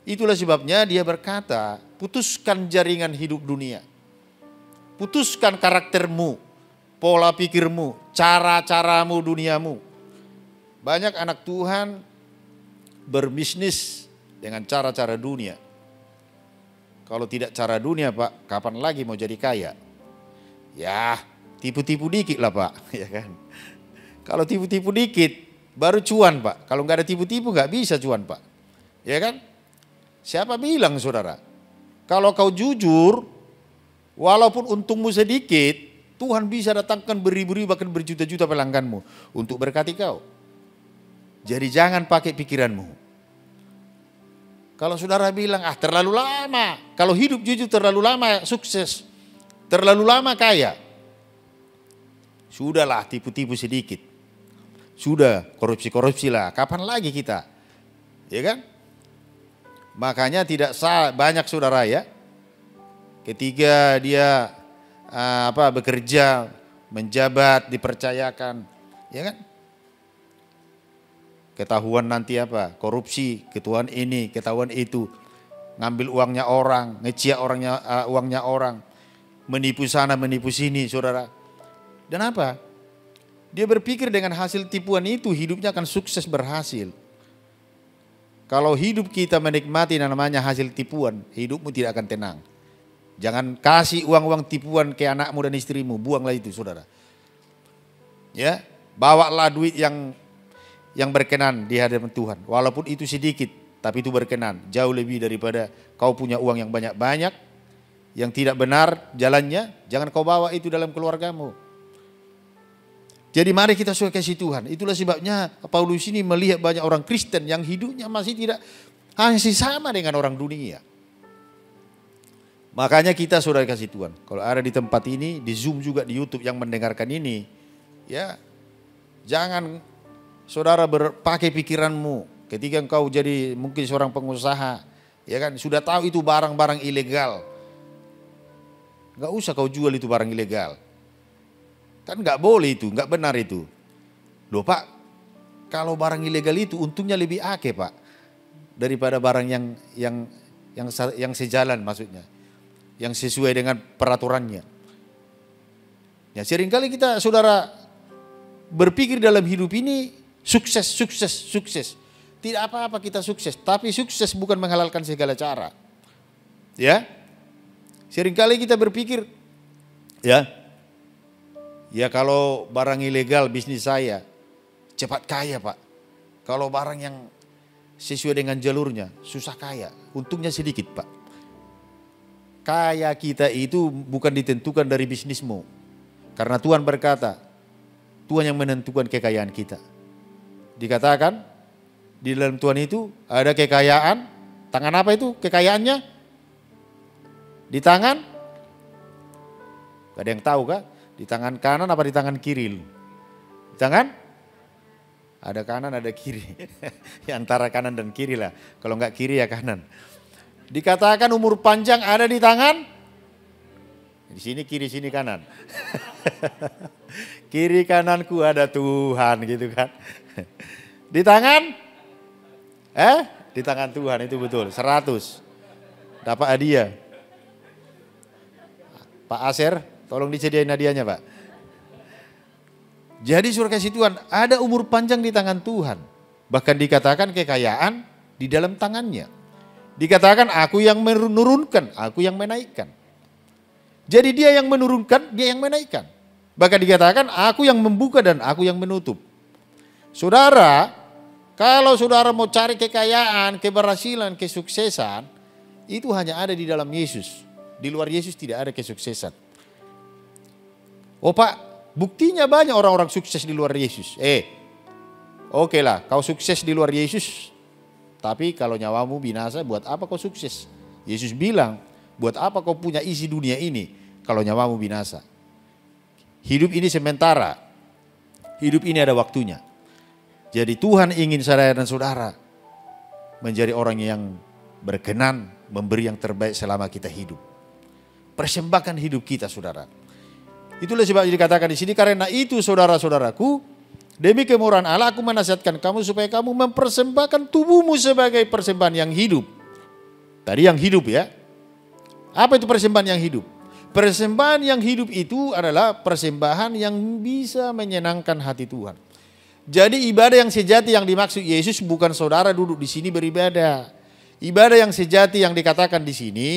Itulah sebabnya dia berkata, putuskan jaringan hidup dunia. Putuskan karaktermu, pola pikirmu, cara-caramu duniamu. Banyak anak Tuhan berbisnis dengan cara-cara dunia. Kalau tidak cara dunia Pak, kapan lagi mau jadi kaya? Ya, tipu-tipu dikit lah Pak. Ya kan? Kalau tipu-tipu dikit, baru cuan Pak. Kalau nggak ada tipu-tipu nggak bisa cuan Pak. Ya kan? Siapa bilang saudara? Kalau kau jujur, walaupun untungmu sedikit, Tuhan bisa datangkan beribu-ribu bahkan berjuta-juta pelangganmu untuk berkati kau. Jadi jangan pakai pikiranmu. Kalau saudara bilang, terlalu lama. Kalau hidup jujur terlalu lama sukses. Terlalu lama kaya. Sudahlah tipu-tipu sedikit. Sudah korupsi-korupsi lah. Kapan lagi kita? Ya kan? Makanya tidak banyak saudara ya. Ketika dia bekerja, menjabat, dipercayakan, ya kan? Ketahuan nanti korupsi, ketahuan ini, ketahuan itu, ngambil uangnya orang, ngeciak uangnya orang, menipu sana, menipu sini, saudara. Dan apa? Dia berpikir dengan hasil tipuan itu hidupnya akan sukses berhasil. Kalau hidup kita menikmati namanya hasil tipuan, hidupmu tidak akan tenang. Jangan kasih uang-uang tipuan ke anakmu dan istrimu, buanglah itu saudara. Ya, bawalah duit yang berkenan di hadapan Tuhan. Walaupun itu sedikit, tapi itu berkenan. Jauh lebih daripada kau punya uang yang banyak-banyak, yang tidak benar jalannya, jangan kau bawa itu dalam keluargamu. Jadi mari kita sesuai kasih Tuhan. Itulah sebabnya Paulus ini melihat banyak orang Kristen yang hidupnya masih sama dengan orang dunia. Makanya kita saudara kasih Tuhan. Kalau ada di tempat ini, di Zoom juga, di YouTube yang mendengarkan ini, ya jangan saudara berpakai pikiranmu ketika engkau jadi mungkin seorang pengusaha, ya kan, sudah tahu itu barang-barang ilegal. Enggak usah kau jual itu barang ilegal. Kan enggak boleh itu, enggak benar itu. Loh Pak, kalau barang ilegal itu untungnya lebih akeh Pak daripada barang yang sejalan maksudnya, yang sesuai dengan peraturannya. Ya seringkali kita saudara berpikir dalam hidup ini sukses. Tidak apa-apa kita sukses, tapi sukses bukan menghalalkan segala cara. Ya, seringkali kita berpikir, ya kalau barang ilegal bisnis saya cepat kaya Pak. Kalau barang yang sesuai dengan jalurnya susah kaya, untungnya sedikit Pak. Kaya kita itu bukan ditentukan dari bisnismu. Karena Tuhan berkata, Tuhan yang menentukan kekayaan kita. Dikatakan di dalam Tuhan itu ada kekayaan. Tangan apa itu kekayaannya? Di tangan? Gak ada yang tahu kah? Di tangan kanan apa di tangan kiri? Di tangan? Ada kanan ada kiri. Antara kanan dan kiri lah. Kalau enggak kiri ya kanan. Dikatakan umur panjang ada di tangan. Di sini kiri, sini kanan. Kiri kananku ada Tuhan gitu kan. Di tangan? Di tangan Tuhan itu betul. 100. Dapat hadiah. Pak Aser, tolong disediain hadiahnya Pak. Jadi suruh kasih Tuhan, ada umur panjang di tangan Tuhan. Bahkan dikatakan kekayaan di dalam tangannya. Dikatakan aku yang menurunkan, aku yang menaikkan. Jadi dia yang menurunkan, dia yang menaikkan. Bahkan dikatakan aku yang membuka dan aku yang menutup. Saudara, kalau saudara mau cari kekayaan, keberhasilan, kesuksesan, itu hanya ada di dalam Yesus. Di luar Yesus tidak ada kesuksesan. Oh Pak, buktinya banyak orang-orang sukses di luar Yesus. Oke lah, kau sukses di luar Yesus. Tapi kalau nyawamu binasa, buat apa kau sukses? Yesus bilang, buat apa kau punya isi dunia ini kalau nyawamu binasa? Hidup ini sementara. Hidup ini ada waktunya. Jadi Tuhan ingin saya dan saudara menjadi orang yang berkenan, memberi yang terbaik selama kita hidup. Persembahkan hidup kita saudara. Itulah sebab dikatakan di sini, karena itu saudara-saudaraku, demi kemurahan Allah aku menasihatkan kamu supaya kamu mempersembahkan tubuhmu sebagai persembahan yang hidup. Tadi yang hidup ya. Apa itu persembahan yang hidup? Persembahan yang hidup itu adalah persembahan yang bisa menyenangkan hati Tuhan. Jadi ibadah yang sejati yang dimaksud Yesus bukan saudara duduk di sini beribadah. Ibadah yang sejati yang dikatakan di sini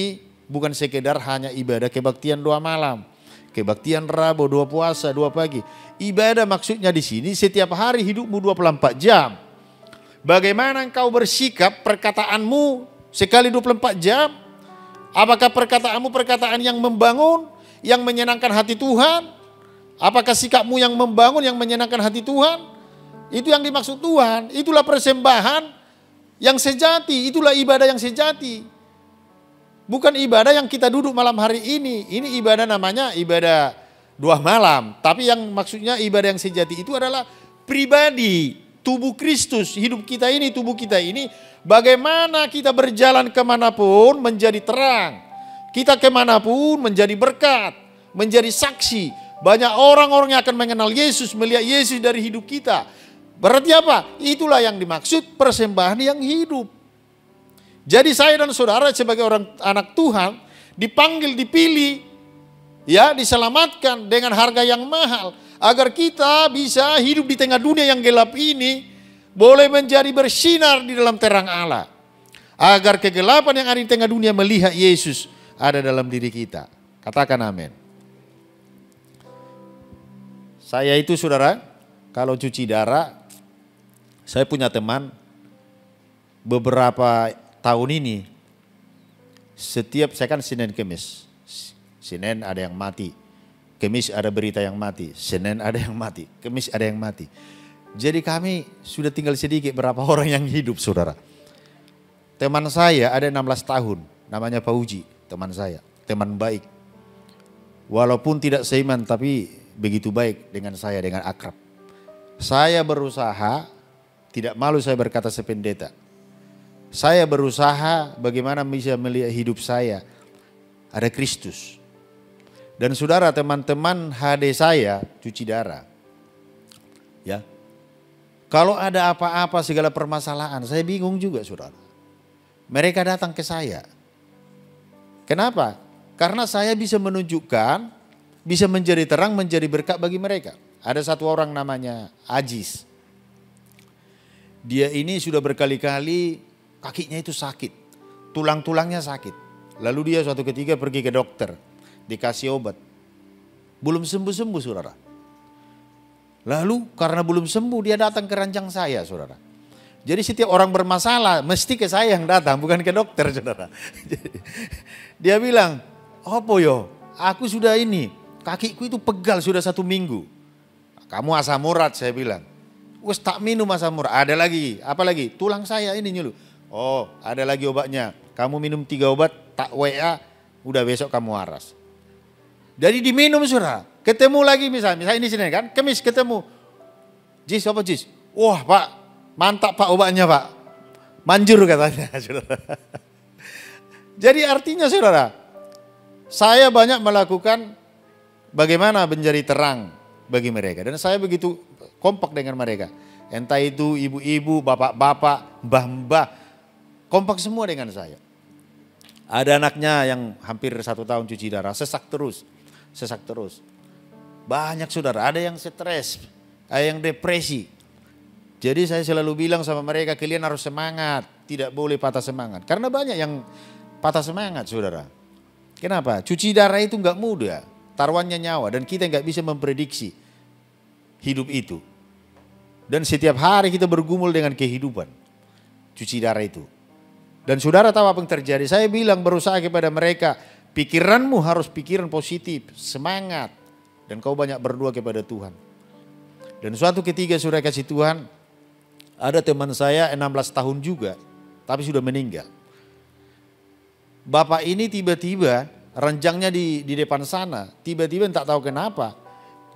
bukan sekedar hanya ibadah kebaktian 2 malam. Kebaktian Rabu, 2 puasa, 2 pagi. Ibadah maksudnya di sini setiap hari hidupmu 24 jam. Bagaimana engkau bersikap perkataanmu sekali 24 jam? Apakah perkataanmu perkataan yang membangun, yang menyenangkan hati Tuhan? Apakah sikapmu yang membangun, yang menyenangkan hati Tuhan? Itu yang dimaksud Tuhan. Itulah persembahan yang sejati. Itulah ibadah yang sejati. Bukan ibadah yang kita duduk malam hari ini. Ini ibadah namanya ibadah 2 malam. Tapi yang maksudnya ibadah yang sejati itu adalah pribadi. Tubuh Kristus, hidup kita ini, tubuh kita ini. Bagaimana kita berjalan kemanapun menjadi terang. Kita kemanapun menjadi berkat, menjadi saksi. Banyak orang-orang yang akan mengenal Yesus, melihat Yesus dari hidup kita. Berarti apa? Itulah yang dimaksud persembahan yang hidup. Jadi saya dan saudara sebagai orang anak Tuhan dipanggil, dipilih, ya, diselamatkan dengan harga yang mahal. Agar kita bisa hidup di tengah dunia yang gelap ini boleh menjadi bersinar di dalam terang Allah. Agar kegelapan yang ada di tengah dunia melihat Yesus ada dalam diri kita. Katakan amin. Saya itu saudara, kalau cuci darah, saya punya teman beberapa tahun ini, setiap saya kan Senin Kemis. Senin ada yang mati, Kemis ada berita yang mati, Senin ada yang mati, Kemis ada yang mati. Jadi kami sudah tinggal sedikit berapa orang yang hidup saudara. Teman saya ada 16 tahun, namanya Pak Uji, teman saya, teman baik. Walaupun tidak seiman tapi begitu baik dengan saya, dengan akrab. Saya berusaha, tidak malu saya berkata sependeta. Saya berusaha bagaimana bisa melihat hidup saya ada Kristus. Dan saudara, teman-teman HD saya cuci darah. Ya. Kalau ada apa-apa segala permasalahan, saya bingung juga saudara. Mereka datang ke saya. Kenapa? Karena saya bisa menunjukkan, bisa menjadi terang, menjadi berkat bagi mereka. Ada satu orang namanya Ajis. Dia ini sudah berkali-kali kakinya itu sakit. Tulang-tulangnya sakit. Lalu dia suatu ketika pergi ke dokter. Dikasih obat. Belum sembuh-sembuh saudara. Lalu karena belum sembuh dia datang ke ranjang saya saudara. Jadi setiap orang bermasalah mesti ke saya yang datang, bukan ke dokter saudara. Dia bilang, "Apa yo? Aku sudah ini, kakiku itu pegal sudah 1 minggu." "Kamu asam urat," saya bilang. "Wes tak minum asam urat." "Ada lagi, apa lagi?" "Tulang saya ini nyulu." "Oh, ada lagi obatnya. Kamu minum 3 obat, tak WA, udah besok kamu waras." Jadi diminum saudara. Ketemu lagi misalnya ini Senin kan, Kemis ketemu. "Jis, apa Jis?" "Wah Pak, mantap Pak obatnya Pak. Manjur," katanya saudara. Jadi artinya saudara, saya banyak melakukan bagaimana menjadi terang bagi mereka. Dan saya begitu kompak dengan mereka. Entah itu ibu-ibu, bapak-bapak, mbah-mbah. Kompak semua dengan saya. Ada anaknya yang hampir 1 tahun cuci darah, sesak terus. Banyak saudara, ada yang stres, ada yang depresi. Jadi saya selalu bilang sama mereka, kalian harus semangat, tidak boleh patah semangat. Karena banyak yang patah semangat saudara. Kenapa? Cuci darah itu enggak mudah, taruhannya nyawa dan kita enggak bisa memprediksi hidup itu. Dan setiap hari kita bergumul dengan kehidupan, cuci darah itu. Dan saudara tahu apa yang terjadi? Saya bilang berusaha kepada mereka, pikiranmu harus pikiran positif, semangat. Dan kau banyak berdoa kepada Tuhan. Dan suatu ketika saudara kasih Tuhan, ada teman saya 16 tahun juga, tapi sudah meninggal. Bapak ini tiba-tiba, ranjangnya di depan sana, tiba-tiba tak tahu kenapa,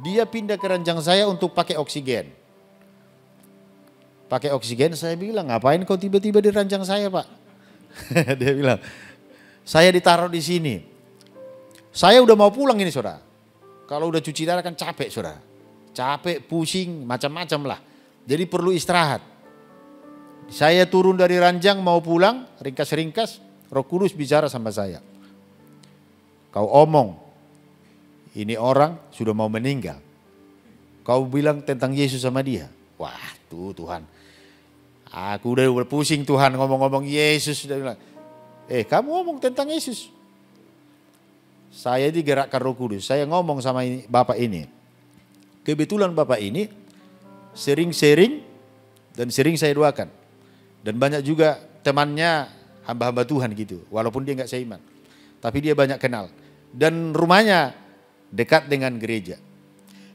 dia pindah ke ranjang saya untuk pakai oksigen. Pakai oksigen, saya bilang, "Ngapain kau tiba-tiba di ranjang saya Pak?" Dia bilang, "Saya ditaruh di sini. Saya udah mau pulang ini saudara. Kalau udah cuci darah kan capek saudara. Capek, pusing, macam-macam lah. Jadi perlu istirahat. Saya turun dari ranjang mau pulang, ringkas-ringkas, Roh Kudus bicara sama saya. Kau omong, ini orang sudah mau meninggal. Kau bilang tentang Yesus sama dia." Wah Tuhan. Aku udah pusing Tuhan ngomong-ngomong Yesus. Dia bilang, kamu ngomong tentang Yesus. Saya digerakkan Roh Kudus. Saya ngomong sama Bapak ini. Kebetulan Bapak ini sering sharing dan sering saya doakan. Dan banyak juga temannya hamba-hamba Tuhan gitu. Walaupun dia enggak seiman. Tapi dia banyak kenal. Dan rumahnya dekat dengan gereja.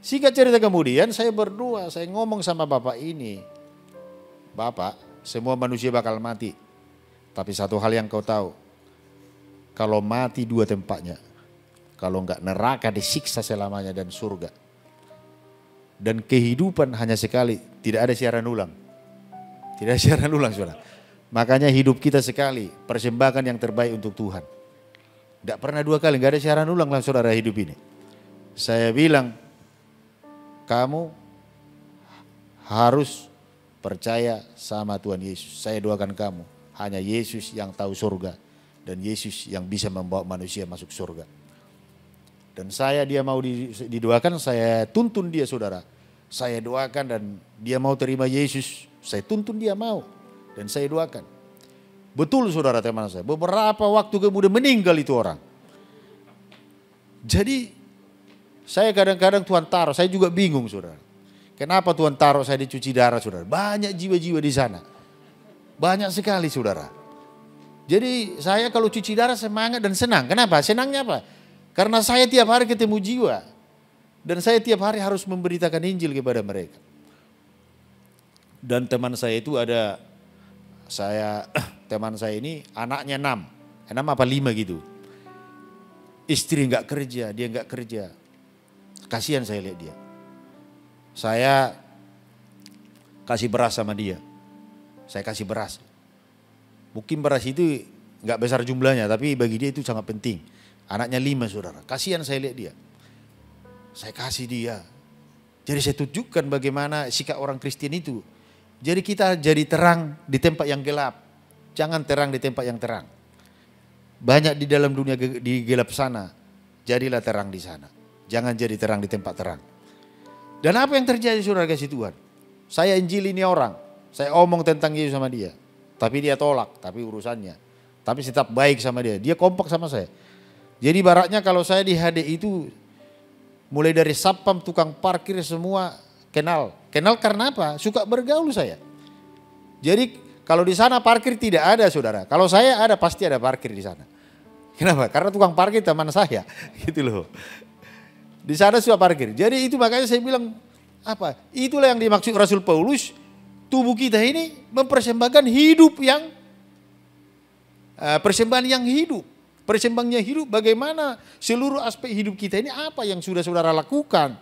Singkat cerita kemudian saya berdoa, saya ngomong sama Bapak ini. Bapak, semua manusia bakal mati. Tapi satu hal yang kau tahu, kalau mati dua tempatnya. Kalau enggak neraka disiksa selamanya dan surga. Dan kehidupan hanya sekali, tidak ada siaran ulang. Tidak ada siaran ulang, saudara. Makanya hidup kita sekali, persembahkan yang terbaik untuk Tuhan. Tidak pernah dua kali, enggak ada siaran ulang lah saudara hidup ini. Saya bilang, kamu harus percaya sama Tuhan Yesus. Saya doakan kamu, hanya Yesus yang tahu surga. Dan Yesus yang bisa membawa manusia masuk surga. Dan dia mau didoakan, saya tuntun dia saudara. Saya doakan dan dia mau terima Yesus. Saya tuntun dia mau. Dan saya doakan. Betul saudara teman saya. Beberapa waktu kemudian meninggal itu orang. Jadi saya kadang-kadang Tuhan taruh. Saya juga bingung saudara. Kenapa Tuhan taruh saya dicuci darah saudara. Banyak jiwa-jiwa di sana. Banyak sekali saudara. Jadi saya kalau cuci darah semangat dan senang. Kenapa? Senangnya apa? Karena saya tiap hari ketemu jiwa. Dan saya tiap hari harus memberitakan Injil kepada mereka. Dan teman saya itu ada, teman saya ini anaknya 6 apa 5 gitu. Istri nggak kerja, dia nggak kerja. Kasihan saya lihat dia. Saya kasih beras sama dia. Saya kasih beras. Mungkin beras itu nggak besar jumlahnya, tapi bagi dia itu sangat penting. Anaknya 5 saudara, kasihan saya lihat dia. Saya kasih dia. Jadi saya tunjukkan bagaimana sikap orang Kristen itu. Jadi kita jadi terang di tempat yang gelap. Jangan terang di tempat yang terang. Banyak di dalam dunia di gelap sana. Jadilah terang di sana. Jangan jadi terang di tempat terang. Dan apa yang terjadi saudara kasih Tuhan? Saya injili ini orang. Saya omong tentang Yesus sama dia. Tapi dia tolak, tapi urusannya. Tapi tetap baik sama dia. Dia kompak sama saya. Jadi baratnya kalau saya di HD itu mulai dari satpam, tukang parkir semua kenal. Kenal karena apa? Suka bergaul saya. Jadi kalau di sana parkir tidak ada saudara. Kalau saya ada pasti ada parkir di sana. Kenapa? Karena tukang parkir teman saya. Gitu loh. Di sana suka parkir. Jadi itu makanya saya bilang apa? Itulah yang dimaksud Rasul Paulus. Tubuh kita ini mempersembahkan hidup yang persembahan yang hidup. Persembahannya hidup, bagaimana seluruh aspek hidup kita ini apa yang sudah saudara lakukan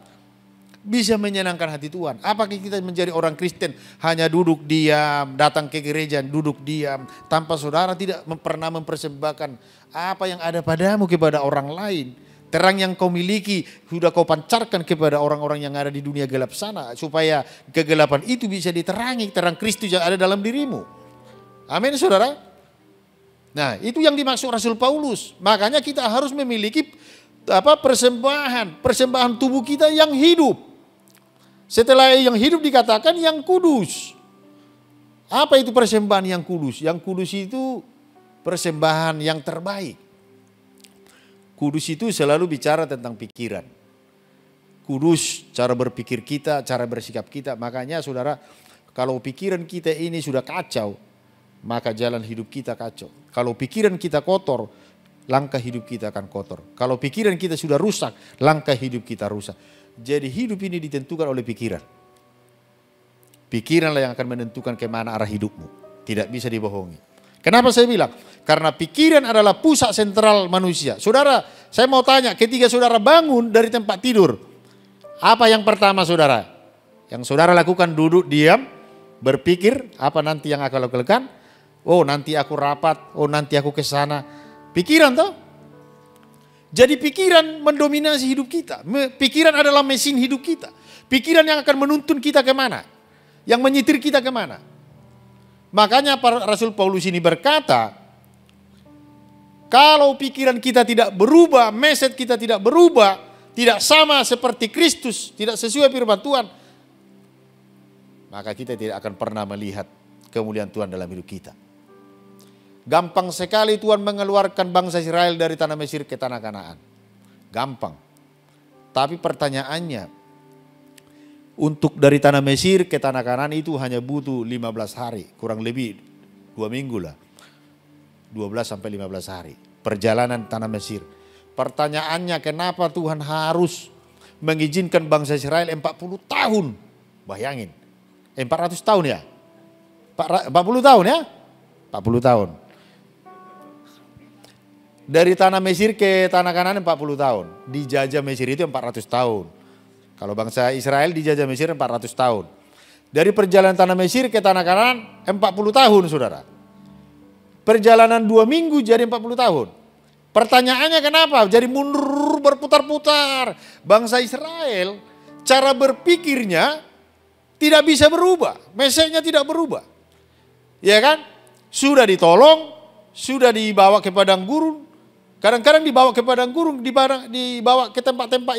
bisa menyenangkan hati Tuhan. Apakah kita menjadi orang Kristen hanya duduk diam, datang ke gereja duduk diam, tanpa saudara tidak pernah mempersembahkan apa yang ada padamu kepada orang lain. Terang yang kau miliki sudah kau pancarkan kepada orang-orang yang ada di dunia gelap sana, supaya kegelapan itu bisa diterangi, terang Kristus yang ada dalam dirimu. Amin saudara. Nah, itu yang dimaksud Rasul Paulus. Makanya kita harus memiliki persembahan tubuh kita yang hidup. Setelah yang hidup dikatakan yang kudus. Apa itu persembahan yang kudus? Yang kudus itu persembahan yang terbaik. Kudus itu selalu bicara tentang pikiran. Kudus cara berpikir kita, cara bersikap kita. Makanya saudara, kalau pikiran kita ini sudah kacau, maka jalan hidup kita kacau. Kalau pikiran kita kotor, langkah hidup kita akan kotor. Kalau pikiran kita sudah rusak, langkah hidup kita rusak. Jadi hidup ini ditentukan oleh pikiran. Pikiranlah yang akan menentukan kemana arah hidupmu. Tidak bisa dibohongi. Kenapa saya bilang? Karena pikiran adalah pusat sentral manusia. Saudara, saya mau tanya, ketika saudara bangun dari tempat tidur, apa yang pertama saudara? Yang saudara lakukan duduk diam, berpikir apa nanti yang akan lakukan? Oh nanti aku rapat, oh nanti aku ke sana. Pikiran toh? Jadi pikiran mendominasi hidup kita. Pikiran adalah mesin hidup kita. Pikiran yang akan menuntun kita kemana? Yang menyetir kita kemana? Makanya Rasul Paulus ini berkata, kalau pikiran kita tidak berubah, mindset kita tidak berubah, tidak sama seperti Kristus, tidak sesuai firman Tuhan, maka kita tidak akan pernah melihat kemuliaan Tuhan dalam hidup kita. Gampang sekali Tuhan mengeluarkan bangsa Israel dari tanah Mesir ke tanah Kanaan. Gampang. Tapi pertanyaannya, untuk dari tanah Mesir ke tanah Kanaan itu hanya butuh 15 hari. Kurang lebih 2 minggu lah. 12 sampai 15 hari. Perjalanan tanah Mesir. Pertanyaannya kenapa Tuhan harus mengizinkan bangsa Israel 40 tahun. Bayangin, 400 tahun ya? 40 tahun ya? 40 tahun. Dari tanah Mesir ke tanah Kanaan 40 tahun. Dijajah Mesir itu 400 tahun. Kalau bangsa Israel dijajah Mesir 400 tahun. Dari perjalanan tanah Mesir ke tanah Kanaan 40 tahun saudara. Perjalanan 2 minggu jadi 40 tahun. Pertanyaannya kenapa? Jadi mundur berputar-putar. Bangsa Israel cara berpikirnya tidak bisa berubah. Mindsetnya tidak berubah. Ya kan? Sudah ditolong, sudah dibawa ke padang gurun. Kadang-kadang dibawa ke padang gurun, dibawa ke tempat-tempat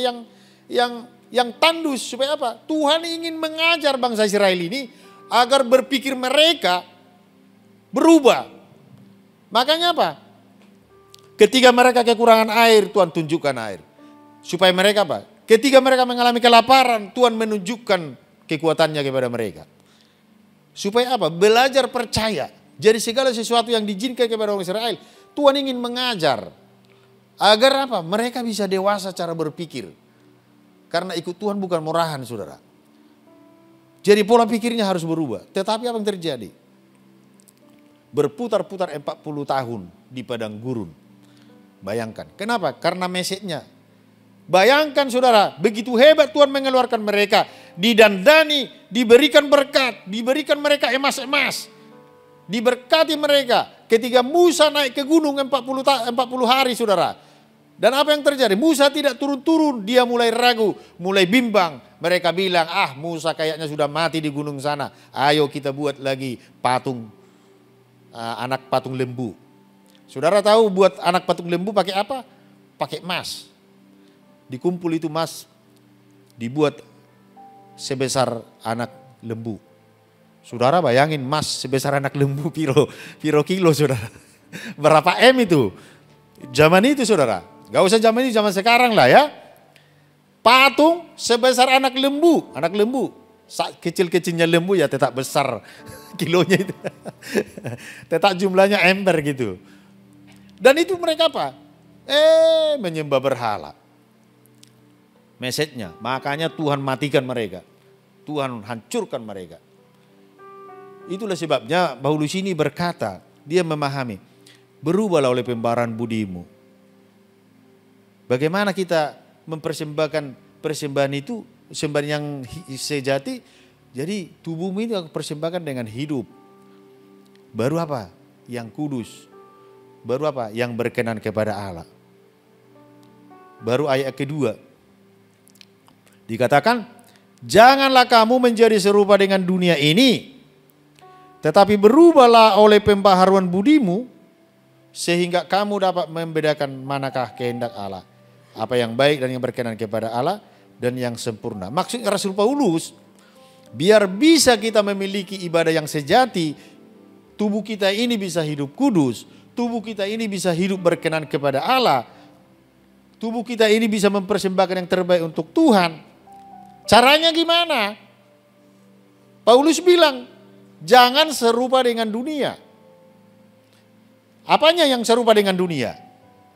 yang tandus. Supaya apa? Tuhan ingin mengajar bangsa Israel ini agar berpikir mereka berubah. Makanya apa? Ketika mereka kekurangan air, Tuhan tunjukkan air. Supaya mereka apa? Ketika mereka mengalami kelaparan, Tuhan menunjukkan kekuatannya kepada mereka. Supaya apa? Belajar percaya. Jadi segala sesuatu yang diizinkan kepada orang Israel, Tuhan ingin mengajar. Agar apa? Mereka bisa dewasa cara berpikir. Karena ikut Tuhan bukan murahan saudara. Jadi pola pikirnya harus berubah. Tetapi apa yang terjadi? Berputar-putar 40 tahun di padang gurun. Bayangkan. Kenapa? Karena message-nya. Bayangkan saudara, begitu hebat Tuhan mengeluarkan mereka. Didandani, diberikan berkat, diberikan mereka emas-emas. Diberkati mereka. Ketika Musa naik ke gunung 40 hari saudara. Dan apa yang terjadi? Musa tidak turun-turun, dia mulai ragu, mulai bimbang. Mereka bilang, Musa kayaknya sudah mati di gunung sana. Ayo kita buat lagi patung, anak patung lembu. Saudara tahu buat anak patung lembu pakai apa? Pakai emas. Dikumpul itu emas, dibuat sebesar anak lembu. Saudara bayangin emas sebesar anak lembu piro kilo saudara. Berapa M itu? Zaman itu saudara. Gak usah zaman ini, zaman sekarang lah ya. Patung sebesar anak lembu. Anak lembu. Kecil-kecilnya lembu ya tetap besar kilonya itu. Tetap jumlahnya ember gitu. Dan itu mereka apa? Menyembah berhala. Message-nya. Makanya Tuhan matikan mereka. Tuhan hancurkan mereka. Itulah sebabnya Paulus ini berkata, dia memahami. Berubahlah oleh pembaharuan budimu. Bagaimana kita mempersembahkan persembahan itu, sembahan yang sejati, jadi tubuhmu itu aku persembahkan dengan hidup. Baru apa? Yang kudus. Baru apa? Yang berkenan kepada Allah. Baru ayat kedua. Dikatakan, janganlah kamu menjadi serupa dengan dunia ini, tetapi berubahlah oleh pembaharuan budimu, sehingga kamu dapat membedakan manakah kehendak Allah. Apa yang baik dan yang berkenan kepada Allah dan yang sempurna. Maksudnya Rasul Paulus, biar bisa kita memiliki ibadah yang sejati, tubuh kita ini bisa hidup kudus, tubuh kita ini bisa hidup berkenan kepada Allah, tubuh kita ini bisa mempersembahkan yang terbaik untuk Tuhan. Caranya gimana? Paulus bilang, jangan serupa dengan dunia. Apanya yang serupa dengan dunia?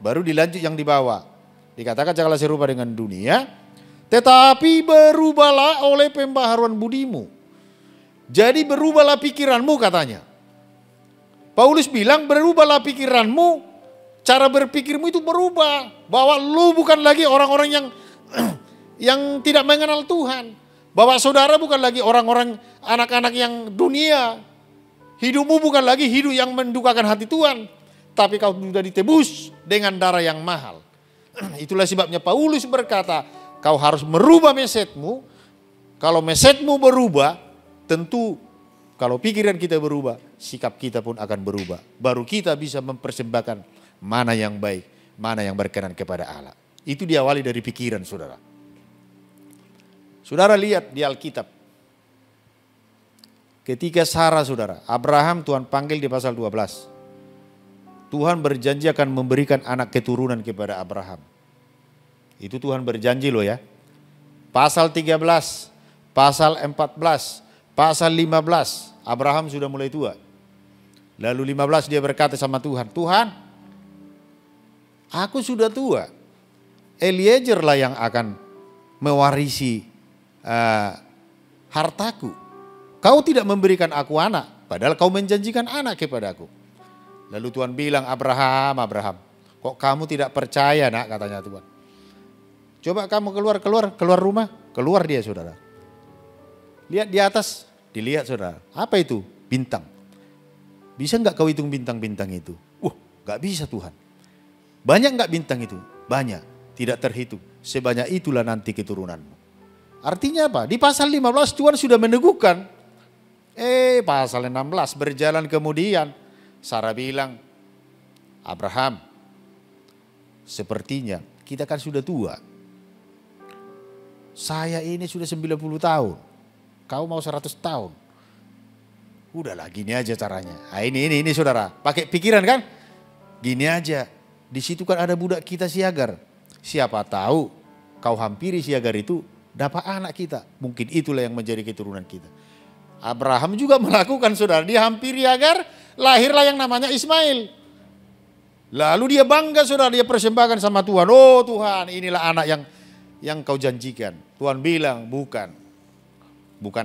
Baru dilanjut yang di bawah. Dikatakan janganlah serupa dengan dunia, tetapi berubahlah oleh pembaharuan budimu. Jadi berubahlah pikiranmu katanya. Paulus bilang berubahlah pikiranmu, cara berpikirmu itu berubah. Bahwa lu bukan lagi orang-orang yang tidak mengenal Tuhan. Bahwa saudara bukan lagi orang-orang anak-anak yang dunia. Hidupmu bukan lagi hidup yang mendukakan hati Tuhan. Tapi kau sudah ditebus dengan darah yang mahal. Itulah sebabnya Paulus berkata, kau harus merubah mindsetmu. Kalau mindsetmu berubah, tentu kalau pikiran kita berubah, sikap kita pun akan berubah. Baru kita bisa mempersembahkan mana yang baik, mana yang berkenan kepada Allah. Itu diawali dari pikiran saudara. Saudara lihat di Alkitab. Ketika Sarah saudara, Abraham Tuhan panggil di pasal 12. Tuhan berjanji akan memberikan anak keturunan kepada Abraham. Itu Tuhan berjanji loh ya. Pasal 13, pasal 14, pasal 15, Abraham sudah mulai tua. Lalu 15 dia berkata sama Tuhan, Tuhan, aku sudah tua. Eliezer lah yang akan mewarisi hartaku. Kau tidak memberikan aku anak, padahal kau menjanjikan anak kepadaku. Lalu Tuhan bilang, Abraham, kok kamu tidak percaya nak, katanya Tuhan. Coba kamu keluar rumah, keluar dia saudara. Lihat di atas, dilihat saudara. Apa itu? Bintang. Bisa nggak kau hitung bintang-bintang itu? Nggak bisa Tuhan. Banyak nggak bintang itu? Banyak, tidak terhitung. Sebanyak itulah nanti keturunanmu. Artinya apa? Di pasal 15 Tuhan sudah meneguhkan. Pasal 16 berjalan kemudian Sarah bilang, Abraham, sepertinya kita kan sudah tua. Saya ini sudah 90 tahun. Kau mau 100 tahun. Udahlah gini aja caranya. Ini saudara, pakai pikiran kan? Gini aja. Di situ kan ada budak kita si Hagar. Siapa tahu kau hampiri si Hagar itu dapat anak kita. Mungkin itulah yang menjadi keturunan kita. Abraham juga melakukan saudara. Dia hampiri Hagar, lahirlah yang namanya Ismail. Lalu dia bangga saudara, dia persembahkan sama Tuhan. Oh Tuhan, inilah anak yang kau janjikan. Tuhan bilang bukan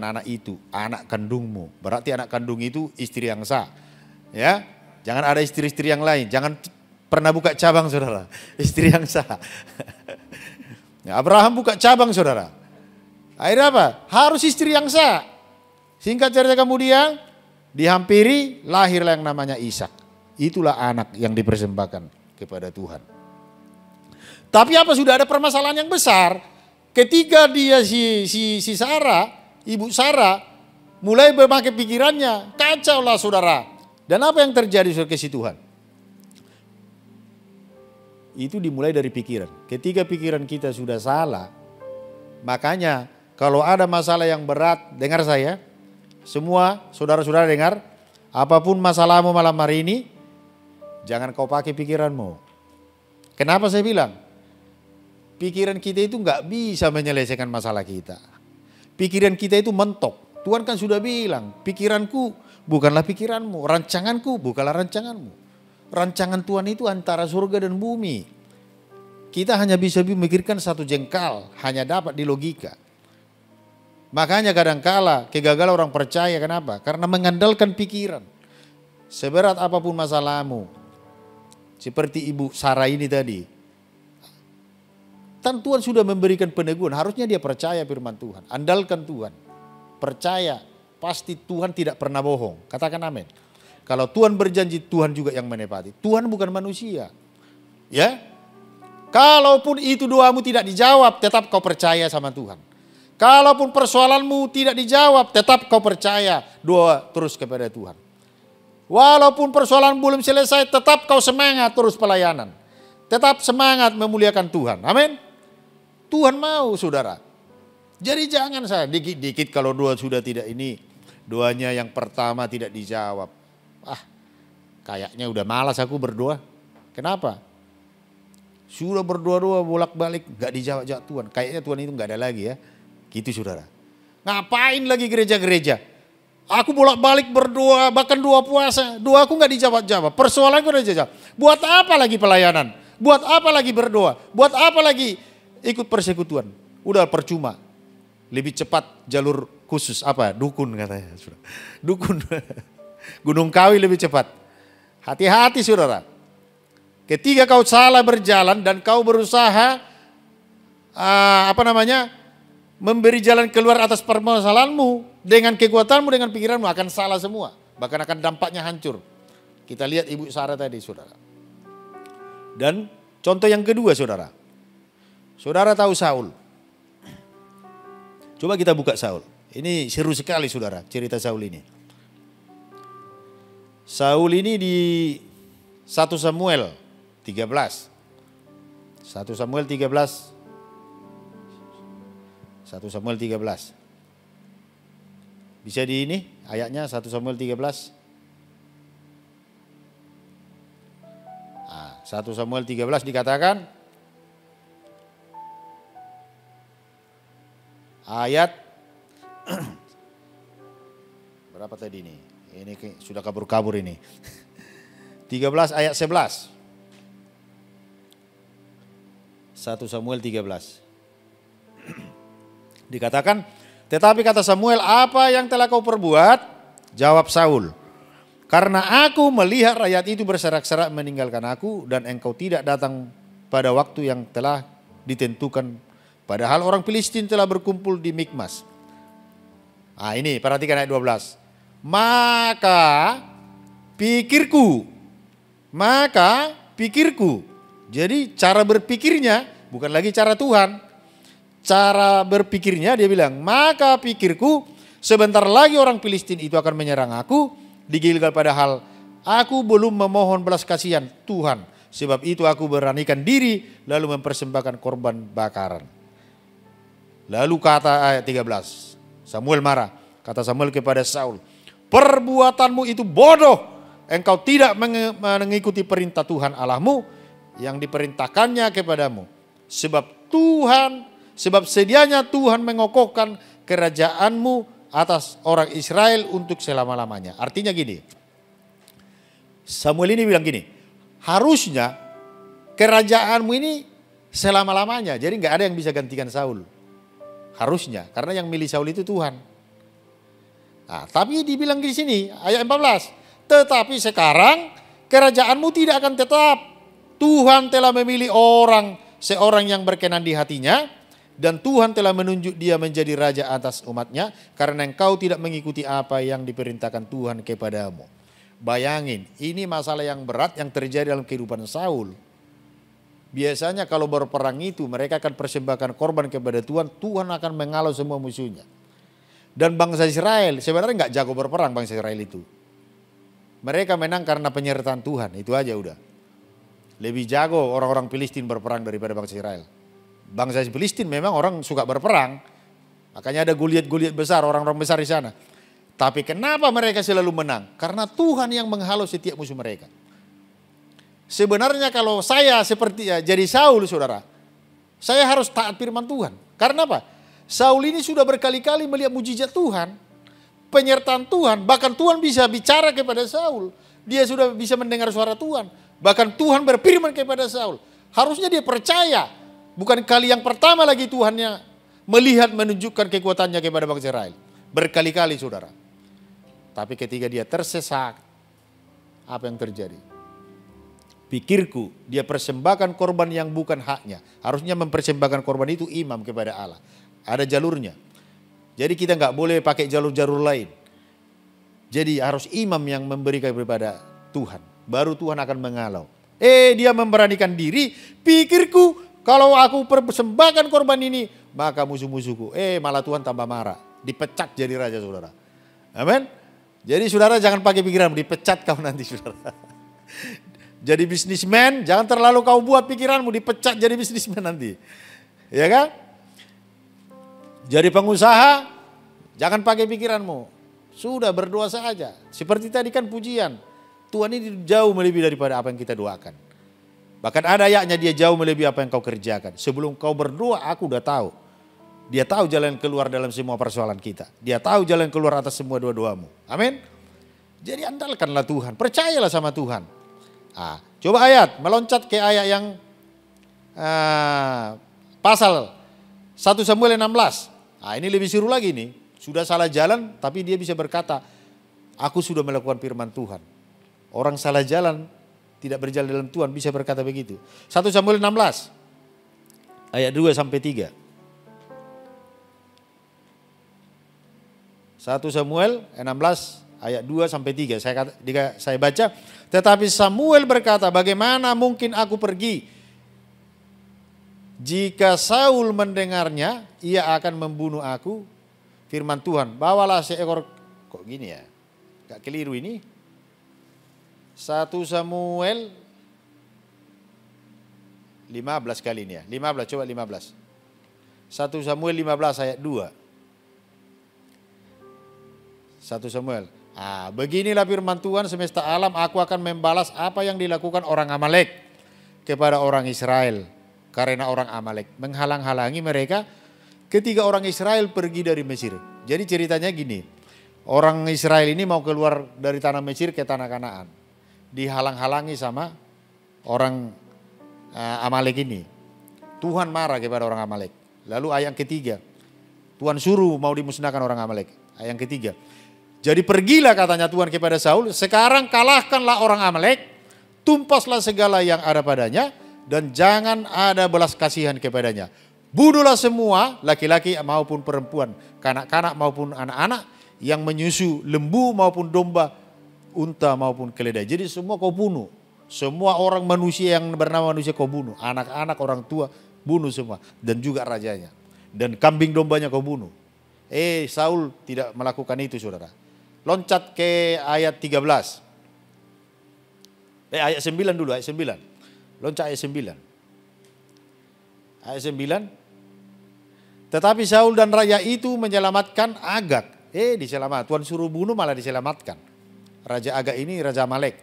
anak itu, anak kandungmu. Berarti anak kandung itu istri yang sah. Ya, jangan ada istri-istri yang lain. Jangan pernah buka cabang saudara, istri yang sah. Abraham buka cabang saudara. Akhirnya apa? Harus istri yang sah. Singkat cerita kemudian dihampiri, lahirlah yang namanya Ishak. Itulah anak yang dipersembahkan kepada Tuhan. Tapi apa, sudah ada permasalahan yang besar. Ketika dia si Sarah, ibu Sarah mulai berbagai pikirannya, kacau lah saudara. Dan apa yang terjadi saudara kasih Tuhan? Itu dimulai dari pikiran. Ketika pikiran kita sudah salah, makanya kalau ada masalah yang berat, dengar saya, semua saudara-saudara dengar, apapun masalahmu malam hari ini, jangan kau pakai pikiranmu. Kenapa saya bilang? Pikiran kita itu nggak bisa menyelesaikan masalah kita. Pikiran kita itu mentok. Tuhan kan sudah bilang, pikiranku bukanlah pikiranmu, rancanganku bukanlah rancanganmu. Rancangan Tuhan itu antara surga dan bumi. Kita hanya bisa memikirkan satu jengkal, hanya dapat di logika. Makanya kadangkala kegagalan orang percaya, kenapa? Karena mengandalkan pikiran. Seberat apapun masalahmu, seperti ibu Sarah ini tadi, kan Tuhan sudah memberikan peneguhan, harusnya dia percaya firman Tuhan, andalkan Tuhan, percaya, pasti Tuhan tidak pernah bohong, katakan amin. Kalau Tuhan berjanji, Tuhan juga yang menepati. Tuhan bukan manusia, ya. Kalaupun itu doamu tidak dijawab, tetap kau percaya sama Tuhan. Kalaupun persoalanmu tidak dijawab, tetap kau percaya, doa terus kepada Tuhan. Walaupun persoalan belum selesai, tetap kau semangat terus pelayanan. Tetap semangat memuliakan Tuhan. Amin. Tuhan mau saudara. Jadi jangan saya dikit-dikit kalau doa sudah tidak ini, doanya yang pertama tidak dijawab. Kayaknya udah malas aku berdoa. Kenapa? Sudah berdoa-doa bolak-balik, gak dijawab-jawab Tuhan. Kayaknya Tuhan itu gak ada lagi ya. Gitu saudara. Ngapain lagi gereja-gereja? Aku bolak-balik berdoa, bahkan doa puasa. Doaku gak dijawab-jawab. Persoalanku udah dijawab. Buat apa lagi pelayanan? Buat apa lagi berdoa? Buat apa lagi ikut persekutuan? Udah percuma. Lebih cepat jalur khusus apa? Dukun katanya. Dukun. Gunung Kawi lebih cepat. Hati-hati saudara. Ketika kau salah berjalan dan kau berusaha memberi jalan keluar atas permasalahanmu, dengan kekuatanmu, dengan pikiranmu akan salah semua. Bahkan akan dampaknya hancur. Kita lihat ibu Sarah tadi saudara. Dan contoh yang kedua saudara. Saudara tahu Saul. Coba kita buka Saul. Ini seru sekali saudara cerita Saul ini. Saul ini di 1 Samuel 13. 1 Samuel 13. 1 Samuel 13. Bisa di ini ayatnya 1 Samuel 13. 1 Samuel 13 dikatakan ayat berapa tadi ini? Ini sudah kabur-kabur ini. 13 ayat 11. 1 Samuel 13. Dikatakan, tetapi kata Samuel, apa yang telah kau perbuat? Jawab Saul, karena aku melihat rakyat itu berserak-serak meninggalkan aku dan engkau tidak datang pada waktu yang telah ditentukan. Padahal orang Filistin telah berkumpul di Mikmas. Nah ini perhatikan ayat 12. Maka pikirku. Jadi cara berpikirnya bukan lagi cara Tuhan. Cara berpikirnya dia bilang, maka pikirku sebentar lagi orang Filistin itu akan menyerang aku di Gilgal, padahal aku belum memohon belas kasihan Tuhan. Sebab itu aku beranikan diri lalu mempersembahkan korban bakaran. Lalu kata ayat 13, Samuel marah. Kata Samuel kepada Saul, perbuatanmu itu bodoh. Engkau tidak mengikuti perintah Tuhan Allahmu yang diperintahkannya kepadamu. Sebab sedianya Tuhan mengokohkan kerajaanmu atas orang Israel untuk selama-lamanya. Artinya gini, Samuel ini bilang gini, harusnya kerajaanmu ini selama-lamanya. Jadi nggak ada yang bisa gantikan Saul. Harusnya, karena yang milih Saul itu Tuhan. Nah, tapi dibilang di sini ayat 14, tetapi sekarang kerajaanmu tidak akan tetap. Tuhan telah memilih seorang yang berkenan di hatinya, dan Tuhan telah menunjuk dia menjadi raja atas umatnya, karena engkau tidak mengikuti apa yang diperintahkan Tuhan kepadamu. Bayangin, ini masalah yang berat yang terjadi dalam kehidupan Saul. Biasanya kalau berperang itu mereka akan persembahkan korban kepada Tuhan, Tuhan akan mengalau semua musuhnya. Dan bangsa Israel sebenarnya nggak jago berperang bangsa Israel itu. Mereka menang karena penyertaan Tuhan, itu aja udah. Lebih jago orang-orang Filistin berperang daripada bangsa Israel. Bangsa Filistin memang orang suka berperang, makanya ada Goliat besar, orang-orang besar di sana. Tapi kenapa mereka selalu menang? Karena Tuhan yang menghalau setiap musuh mereka. Sebenarnya kalau saya seperti jadi Saul, saudara, saya harus taat firman Tuhan. Karena apa? Saul ini sudah berkali-kali melihat mujizat Tuhan, penyertaan Tuhan, bahkan Tuhan bisa bicara kepada Saul. Dia sudah bisa mendengar suara Tuhan, bahkan Tuhan berfirman kepada Saul. Harusnya dia percaya, bukan kali yang pertama lagi Tuhannya melihat menunjukkan kekuatannya kepada bangsa Israel. Berkali-kali, saudara. Tapi ketika dia tersesat, apa yang terjadi? Pikirku, dia persembahkan korban yang bukan haknya. Harusnya mempersembahkan korban itu imam kepada Allah. Ada jalurnya. Jadi kita nggak boleh pakai jalur-jalur lain. Jadi harus imam yang memberikan kepada Tuhan. Baru Tuhan akan mengalau. Dia memberanikan diri. Pikirku, kalau aku persembahkan korban ini, maka musuh-musuhku. Malah Tuhan tambah marah. Dipecat jadi raja, saudara. Amin. Jadi saudara jangan pakai pikiran, dipecat kau nanti, saudara. Jadi bisnismen, jangan terlalu kau buat pikiranmu, dipecat jadi bisnismen nanti. Ya kan? Jadi pengusaha, jangan pakai pikiranmu. Sudah berdoa saja. Seperti tadi kan pujian. Tuhan ini jauh melebihi daripada apa yang kita doakan. Bahkan ada ayatnya, dia jauh melebihi apa yang kau kerjakan. Sebelum kau berdoa, aku udah tahu. Dia tahu jalan keluar dalam semua persoalan kita. Dia tahu jalan keluar atas semua doa-doamu. Amin. Jadi andalkanlah Tuhan. Percayalah sama Tuhan. Coba ayat. Meloncat ke ayat yang pasal 1 Samuel 16. Ini lebih seru lagi nih. Sudah salah jalan tapi dia bisa berkata, aku sudah melakukan firman Tuhan. Orang salah jalan tidak berjalan dalam Tuhan bisa berkata begitu. 1 Samuel 16. Ayat 2 sampai 3. 1 Samuel 16 ayat 2 sampai 3. Saya baca, tetapi Samuel berkata, bagaimana mungkin aku pergi? Jika Saul mendengarnya, ia akan membunuh aku. Firman Tuhan, bawalah seekor, kok gini ya? Gak keliru ini. 1 Samuel 15 kali ini ya. 15, coba 15. 1 Samuel 15 ayat 2. 1 Samuel. Beginilah firman Tuhan semesta alam, aku akan membalas apa yang dilakukan orang Amalek kepada orang Israel. Karena orang Amalek menghalang-halangi mereka ketika orang Israel pergi dari Mesir. Jadi ceritanya gini, orang Israel ini mau keluar dari tanah Mesir ke tanah Kanaan. Dihalang-halangi sama orang Amalek ini. Tuhan marah kepada orang Amalek. Lalu ayat ketiga, Tuhan suruh mau dimusnahkan orang Amalek. Ayat yang ketiga. Jadi pergilah katanya Tuhan kepada Saul, sekarang kalahkanlah orang Amalek, tumpaslah segala yang ada padanya, dan jangan ada belas kasihan kepadanya. Bunuhlah semua laki-laki maupun perempuan, kanak-kanak maupun anak-anak yang menyusu lembu maupun domba, unta maupun keledai. Jadi semua kau bunuh. Semua orang manusia yang bernama manusia kau bunuh. Anak-anak, orang tua, bunuh semua. Dan juga rajanya. Dan kambing dombanya kau bunuh. Saul tidak melakukan itu, saudara. Loncat ke ayat 13. Ayat 9 dulu, ayat 9. Loncat ayat 9. Ayat 9. Tetapi Saul dan raja itu menyelamatkan Agag. Diselamatkan. Tuhan suruh bunuh malah diselamatkan. Raja Agag ini raja Amalek.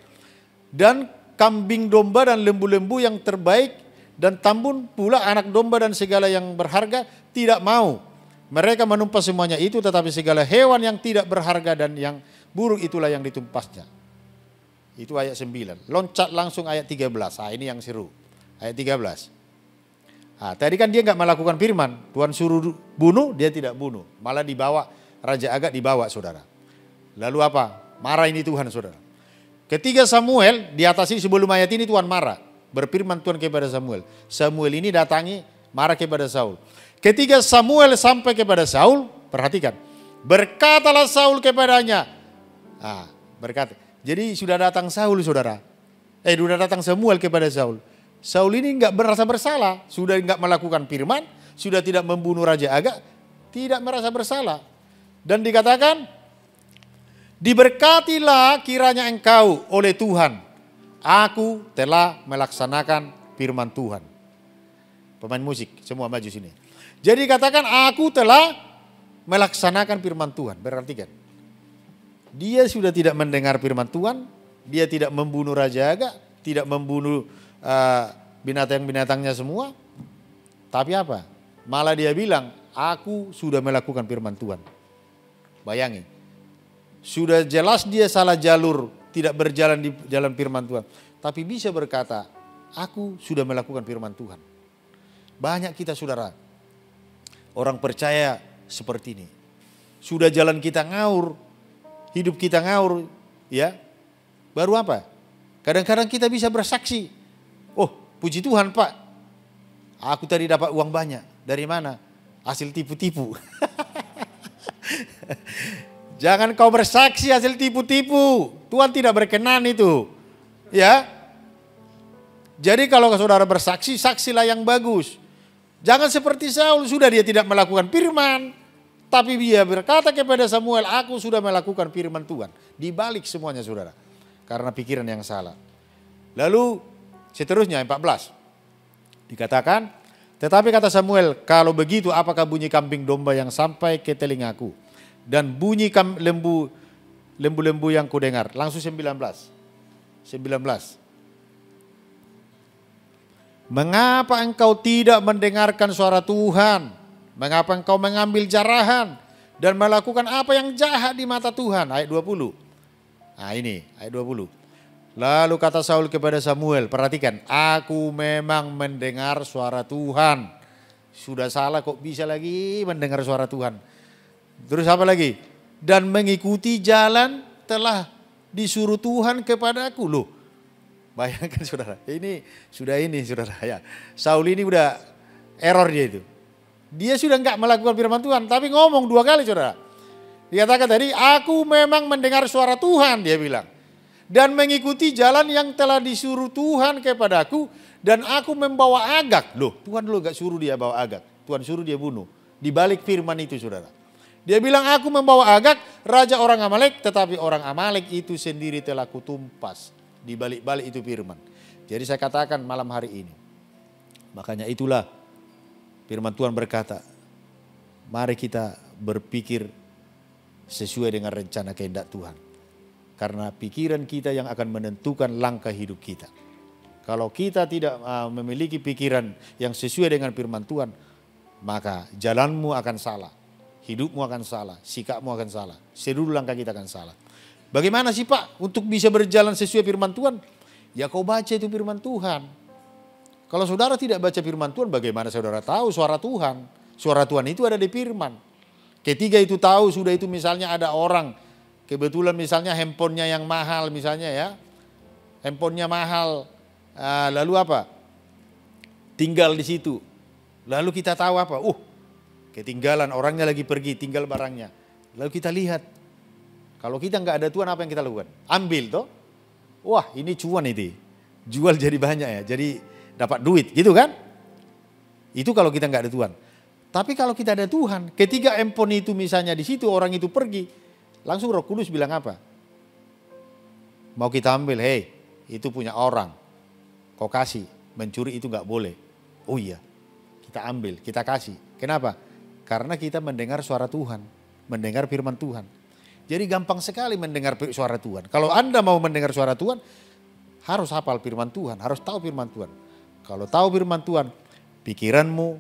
Dan kambing domba dan lembu-lembu yang terbaik dan tambun pula anak domba dan segala yang berharga tidak mau. Mereka menumpas semuanya itu, tetapi segala hewan yang tidak berharga dan yang buruk itulah yang ditumpasnya. Itu ayat 9. Loncat langsung ayat 13. Ini yang seru. Ayat 13. Tadi kan dia nggak melakukan firman. Tuhan suruh bunuh, dia tidak bunuh. Malah dibawa, Raja Agag dibawa, saudara. Lalu apa? Marah ini Tuhan, saudara. Ketika Samuel, di atas ini sebelum ayat ini Tuhan marah. Berfirman Tuhan kepada Samuel. Samuel ini datangi, marah kepada Saul. Ketika Samuel sampai kepada Saul, perhatikan. Berkatalah Saul kepadanya. Berkata. Jadi sudah datang Saul, saudara. Sudah datang Samuel kepada Saul. Saul ini enggak merasa bersalah. Sudah enggak melakukan firman. Sudah tidak membunuh Raja Agag. Tidak merasa bersalah. Dan dikatakan, diberkatilah kiranya engkau oleh Tuhan. Aku telah melaksanakan firman Tuhan. Pemain musik, semua maju sini. Jadi katakan aku telah melaksanakan firman Tuhan. Berarti kan dia sudah tidak mendengar firman Tuhan, dia tidak membunuh Raja Agag, tidak membunuh binatang-binatangnya semua. Tapi apa? Malah dia bilang, aku sudah melakukan firman Tuhan. Bayangin. Sudah jelas dia salah jalur, tidak berjalan di jalan firman Tuhan. Tapi bisa berkata, aku sudah melakukan firman Tuhan. Banyak kita, saudara, orang percaya seperti ini. Sudah jalan kita ngaur, hidup kita ngaur, ya. Baru apa? Kadang-kadang kita bisa bersaksi. Oh, puji Tuhan, Pak. Aku tadi dapat uang banyak. Dari mana? Hasil tipu-tipu. Jangan kau bersaksi hasil tipu-tipu. Tuhan tidak berkenan itu. Ya. Jadi kalau saudara bersaksi, saksilah yang bagus. Jangan seperti Saul, sudah dia tidak melakukan firman. Tapi dia berkata kepada Samuel, aku sudah melakukan firman Tuhan. Dibalik semuanya, saudara. Karena pikiran yang salah. Lalu seterusnya 14. Dikatakan, tetapi kata Samuel, kalau begitu apakah bunyi kambing domba yang sampai ke telingaku? Dan bunyi lembu-lembu yang kudengar. Langsung 19. Mengapa engkau tidak mendengarkan suara Tuhan? Mengapa engkau mengambil jarahan dan melakukan apa yang jahat di mata Tuhan? Ayat 20. Ini ayat 20. Lalu kata Saul kepada Samuel, perhatikan, aku memang mendengar suara Tuhan. Sudah salah kok bisa lagi mendengar suara Tuhan. Terus apa lagi? Dan mengikuti jalan telah disuruh Tuhan kepadaku. Loh, bayangkan saudara, ini saudara ya. Saul ini udah error dia itu. Dia sudah enggak melakukan firman Tuhan, tapi ngomong 2 kali, saudara. Dikatakan tadi, aku memang mendengar suara Tuhan, dia bilang. Dan mengikuti jalan yang telah disuruh Tuhan kepadaku, dan aku membawa Agag. Loh, Tuhan lo enggak suruh dia bawa Agag. Tuhan suruh dia bunuh. Di balik firman itu, saudara. Dia bilang, aku membawa Agag, raja orang Amalek, tetapi orang Amalek itu sendiri telah kutumpas. Di balik-balik itu firman. Jadi saya katakan malam hari ini. Makanya itulah firman Tuhan berkata, mari kita berpikir sesuai dengan rencana kehendak Tuhan. Karena pikiran kita yang akan menentukan langkah hidup kita. Kalau kita tidak memiliki pikiran yang sesuai dengan firman Tuhan, maka jalanmu akan salah. Hidupmu akan salah, sikapmu akan salah. Seluruh langkah kita akan salah. Bagaimana sih Pak untuk bisa berjalan sesuai firman Tuhan? Ya kau baca itu firman Tuhan. Kalau saudara tidak baca firman Tuhan, bagaimana saudara tahu suara Tuhan? Suara Tuhan itu ada di firman. Ketika itu tahu sudah itu misalnya ada orang, kebetulan misalnya handphonenya yang mahal misalnya ya. Handphonenya mahal, lalu apa? Tinggal di situ. Lalu kita tahu apa? Ketinggalan, orangnya lagi pergi, tinggal barangnya. Lalu kita lihat, kalau kita nggak ada Tuhan apa yang kita lakukan? Ambil toh. Wah ini cuan itu, jual jadi banyak ya, jadi dapat duit gitu kan? Itu kalau kita nggak ada Tuhan. Tapi kalau kita ada Tuhan, ketika handphone itu misalnya di situ orang itu pergi, langsung Roh Kudus bilang apa? Mau kita ambil, hei itu punya orang, kau kasih, mencuri itu nggak boleh. Oh iya, kita ambil, kita kasih. Kenapa? Karena kita mendengar suara Tuhan, mendengar firman Tuhan. Jadi gampang sekali mendengar suara Tuhan. Kalau Anda mau mendengar suara Tuhan, harus hafal firman Tuhan, harus tahu firman Tuhan. Kalau tahu firman Tuhan, pikiranmu,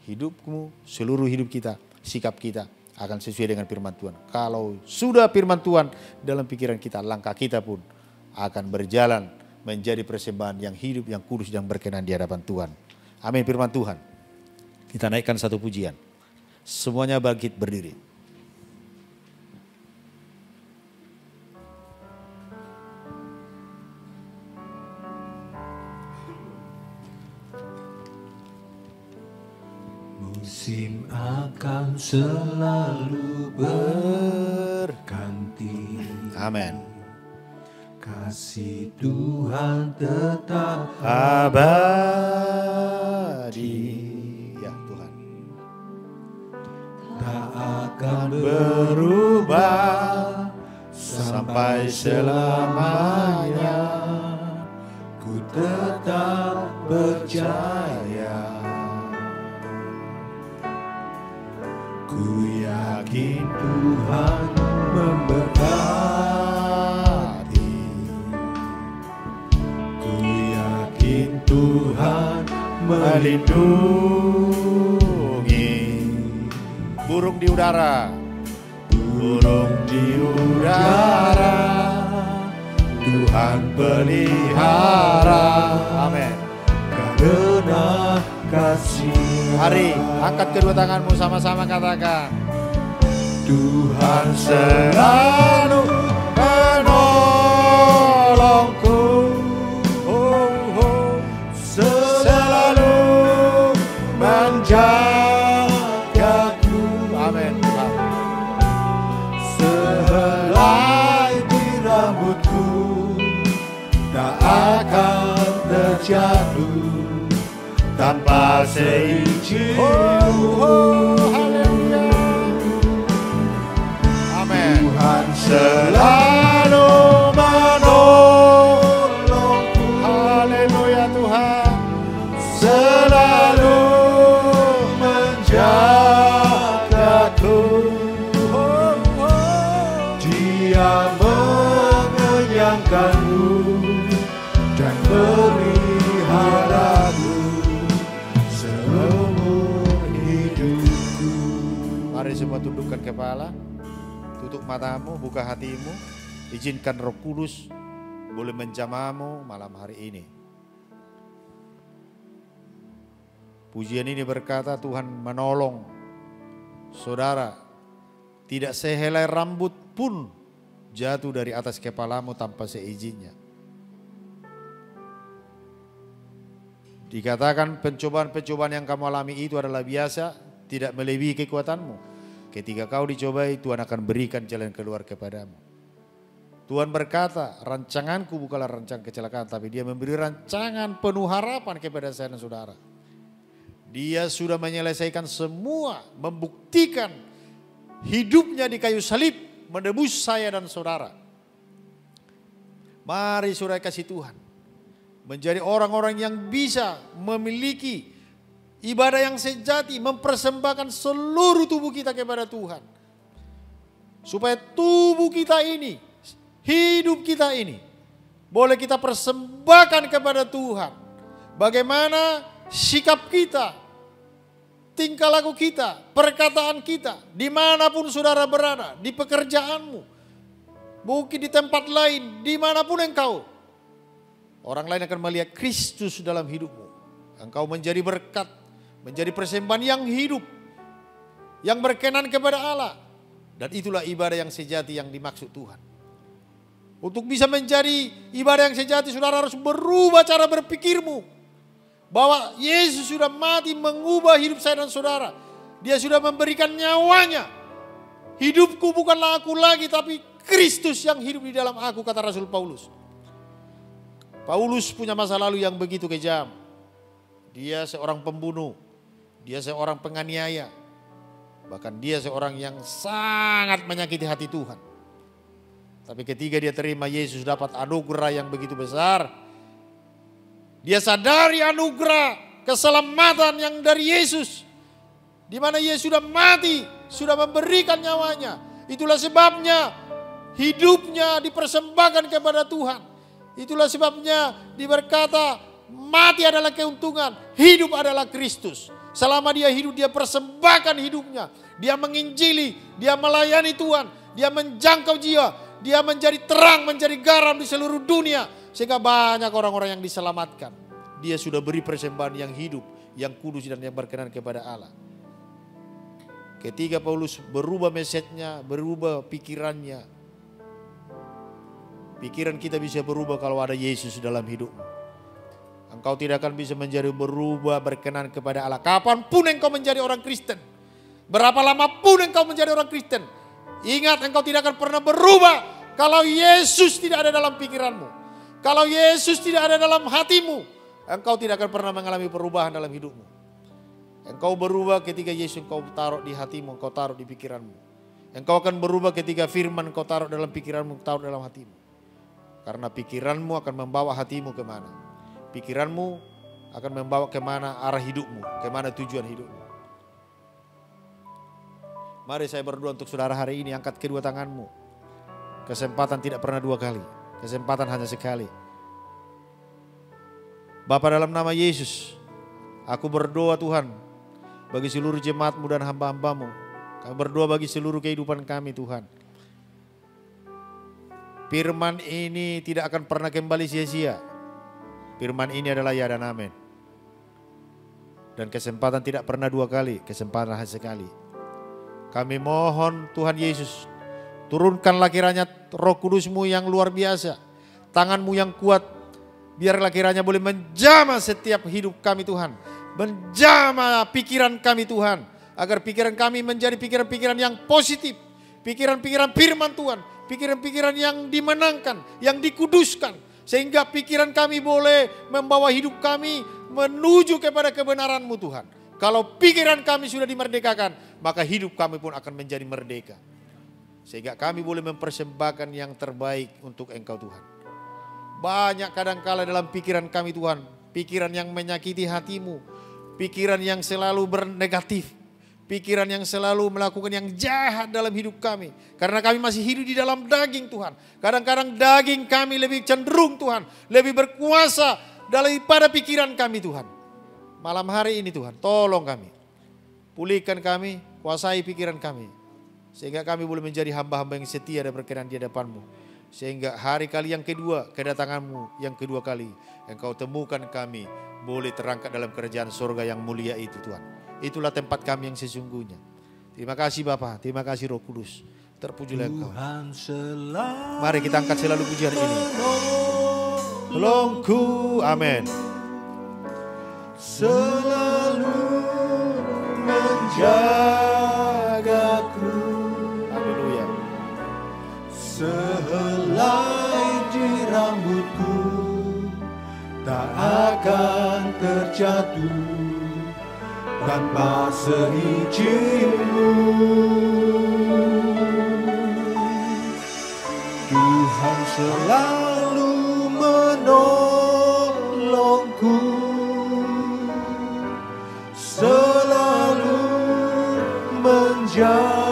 hidupmu, seluruh hidup kita, sikap kita akan sesuai dengan firman Tuhan. Kalau sudah firman Tuhan dalam pikiran kita, langkah kita pun akan berjalan menjadi persembahan yang hidup, yang kudus, yang berkenan di hadapan Tuhan. Amin firman Tuhan. Kita naikkan satu pujian. Semuanya bangkit berdiri. Musim akan selalu berganti. Amin. Kasih Tuhan tetap Abadi. Ya Tuhan. tak akan berubah sampai selamanya. Ku tetap percaya. Ku yakin Tuhan memberkati. Ku yakin Tuhan melindungi. Burung di udara. Burung di udara Tuhan pelihara. Amin. Karena kasih. Mari angkat kedua tanganmu sama-sama katakan. Tuhan selalu menolongku. Selalu menjagaku. Amin. Sehelai di rambutku tak akan terjatuh tanpa seizinku. Haleluya. Amin. Tuhan selalu menolongku. Haleluya Tuhan. Selalu menjagaku. Dia mengenyangkanku dan memeliharaku seumur hidupku. Mari semua tundukkan kepala, tutup matamu, buka hatimu, izinkan Roh Kudus boleh menjamahmu malam hari ini. Pujian ini berkata Tuhan menolong saudara, tidak sehelai rambut pun jatuh dari atas kepalamu tanpa seizinnya. Dikatakan pencobaan-pencobaan yang kamu alami itu adalah biasa, tidak melebihi kekuatanmu. Ketika kau dicobai, Tuhan akan berikan jalan keluar kepadamu. Tuhan berkata, rancanganku bukanlah rancangan kecelakaan, tapi dia memberi rancangan penuh harapan kepada saya dan saudara. Dia sudah menyelesaikan semua, membuktikan hidupnya di kayu salib, menebus saya dan saudara. Mari saudara kasih Tuhan, menjadi orang-orang yang bisa memiliki ibadah yang sejati, mempersembahkan seluruh tubuh kita kepada Tuhan. Supaya tubuh kita ini, hidup kita ini, boleh kita persembahkan kepada Tuhan. Bagaimana sikap kita, tingkah laku kita, perkataan kita, dimanapun saudara berada, di pekerjaanmu, mungkin di tempat lain, dimanapun engkau. Orang lain akan melihat Kristus dalam hidupmu. Engkau menjadi berkat, menjadi persembahan yang hidup, yang berkenan kepada Allah. Dan itulah ibadah yang sejati yang dimaksud Tuhan. Untuk bisa menjadi ibadah yang sejati, saudara harus berubah cara berpikirmu. Bahwa Yesus sudah mati mengubah hidup saya dan saudara. Dia sudah memberikan nyawanya. Hidupku bukanlah aku lagi, tapi Kristus yang hidup di dalam aku, kata Rasul Paulus. Paulus punya masa lalu yang begitu kejam. Dia seorang pembunuh. Dia seorang penganiaya. Bahkan dia seorang yang sangat menyakiti hati Tuhan. Tapi ketika dia terima Yesus dapat anugerah yang begitu besar. Dia sadari anugerah keselamatan yang dari Yesus. Di mana Yesus sudah mati, sudah memberikan nyawanya. Itulah sebabnya hidupnya dipersembahkan kepada Tuhan. Itulah sebabnya diberkata mati adalah keuntungan, hidup adalah Kristus. Selama dia hidup, dia persembahkan hidupnya. Dia menginjili, dia melayani Tuhan, dia menjangkau jiwa, dia menjadi terang, menjadi garam di seluruh dunia. Sehingga banyak orang-orang yang diselamatkan. Dia sudah beri persembahan yang hidup, yang kudus dan yang berkenan kepada Allah. Ketika Paulus berubah message-nya, berubah pikirannya. Pikiran kita bisa berubah kalau ada Yesus dalam hidupmu. Engkau tidak akan bisa menjadi berubah berkenan kepada Allah. Kapanpun engkau menjadi orang Kristen. Berapa lama pun engkau menjadi orang Kristen. Ingat, engkau tidak akan pernah berubah kalau Yesus tidak ada dalam pikiranmu. Kalau Yesus tidak ada dalam hatimu, engkau tidak akan pernah mengalami perubahan dalam hidupmu. Engkau berubah ketika Yesus engkau taruh di hatimu, engkau taruh di pikiranmu. Engkau akan berubah ketika firman engkau taruh dalam pikiranmu, taruh dalam hatimu. Karena pikiranmu akan membawa hatimu kemana. Pikiranmu akan membawa kemana arah hidupmu, kemana tujuan hidupmu. Mari saya berdoa untuk saudara hari ini, angkat kedua tanganmu. Kesempatan tidak pernah dua kali, kesempatan hanya sekali. Bapa, dalam nama Yesus, aku berdoa Tuhan, bagi seluruh jemaat-Mu dan hamba-hamba-Mu. Kami berdoa bagi seluruh kehidupan kami Tuhan. Firman ini tidak akan pernah kembali sia-sia. Firman ini adalah ya dan amin. Dan kesempatan tidak pernah dua kali, kesempatan hanya sekali. Kami mohon Tuhan Yesus, turunkanlah kiranya Roh Kudus-Mu yang luar biasa. Tangan-Mu yang kuat, biarlah kiranya boleh menjamah setiap hidup kami Tuhan. Menjamah pikiran kami Tuhan. Agar pikiran kami menjadi pikiran-pikiran yang positif. Pikiran-pikiran firman Tuhan. Pikiran-pikiran yang dimenangkan, yang dikuduskan. Sehingga pikiran kami boleh membawa hidup kami menuju kepada kebenaran-Mu Tuhan. Kalau pikiran kami sudah dimerdekakan, maka hidup kami pun akan menjadi merdeka. Sehingga kami boleh mempersembahkan yang terbaik untuk Engkau Tuhan. Banyak kadangkala dalam pikiran kami Tuhan, pikiran yang menyakiti hati-Mu, pikiran yang selalu bernegatif, pikiran yang selalu melakukan yang jahat dalam hidup kami. Karena kami masih hidup di dalam daging Tuhan. Kadang-kadang daging kami lebih cenderung Tuhan, lebih berkuasa daripada pikiran kami Tuhan. Malam hari ini Tuhan, tolong kami. Pulihkan kami, kuasai pikiran kami. Sehingga kami boleh menjadi hamba-hamba yang setia dan berkenan di hadapan-Mu. Sehingga hari kali yang kedua, kedatangan-Mu yang kedua kali, Engkau temukan kami boleh terangkat dalam kerajaan surga yang mulia itu Tuhan. Itulah tempat kami yang sesungguhnya. Terima kasih Bapa, terima kasih Roh Kudus. Terpujilah Engkau. Mari kita angkat selalu pujian ini. Tolongku, amin. Selalu menjagaku. Haleluya. Sehelai di rambutku tak akan terjatuh tanpa seizin-Mu. Tuhan selalu menolongku, selalu menjagaku.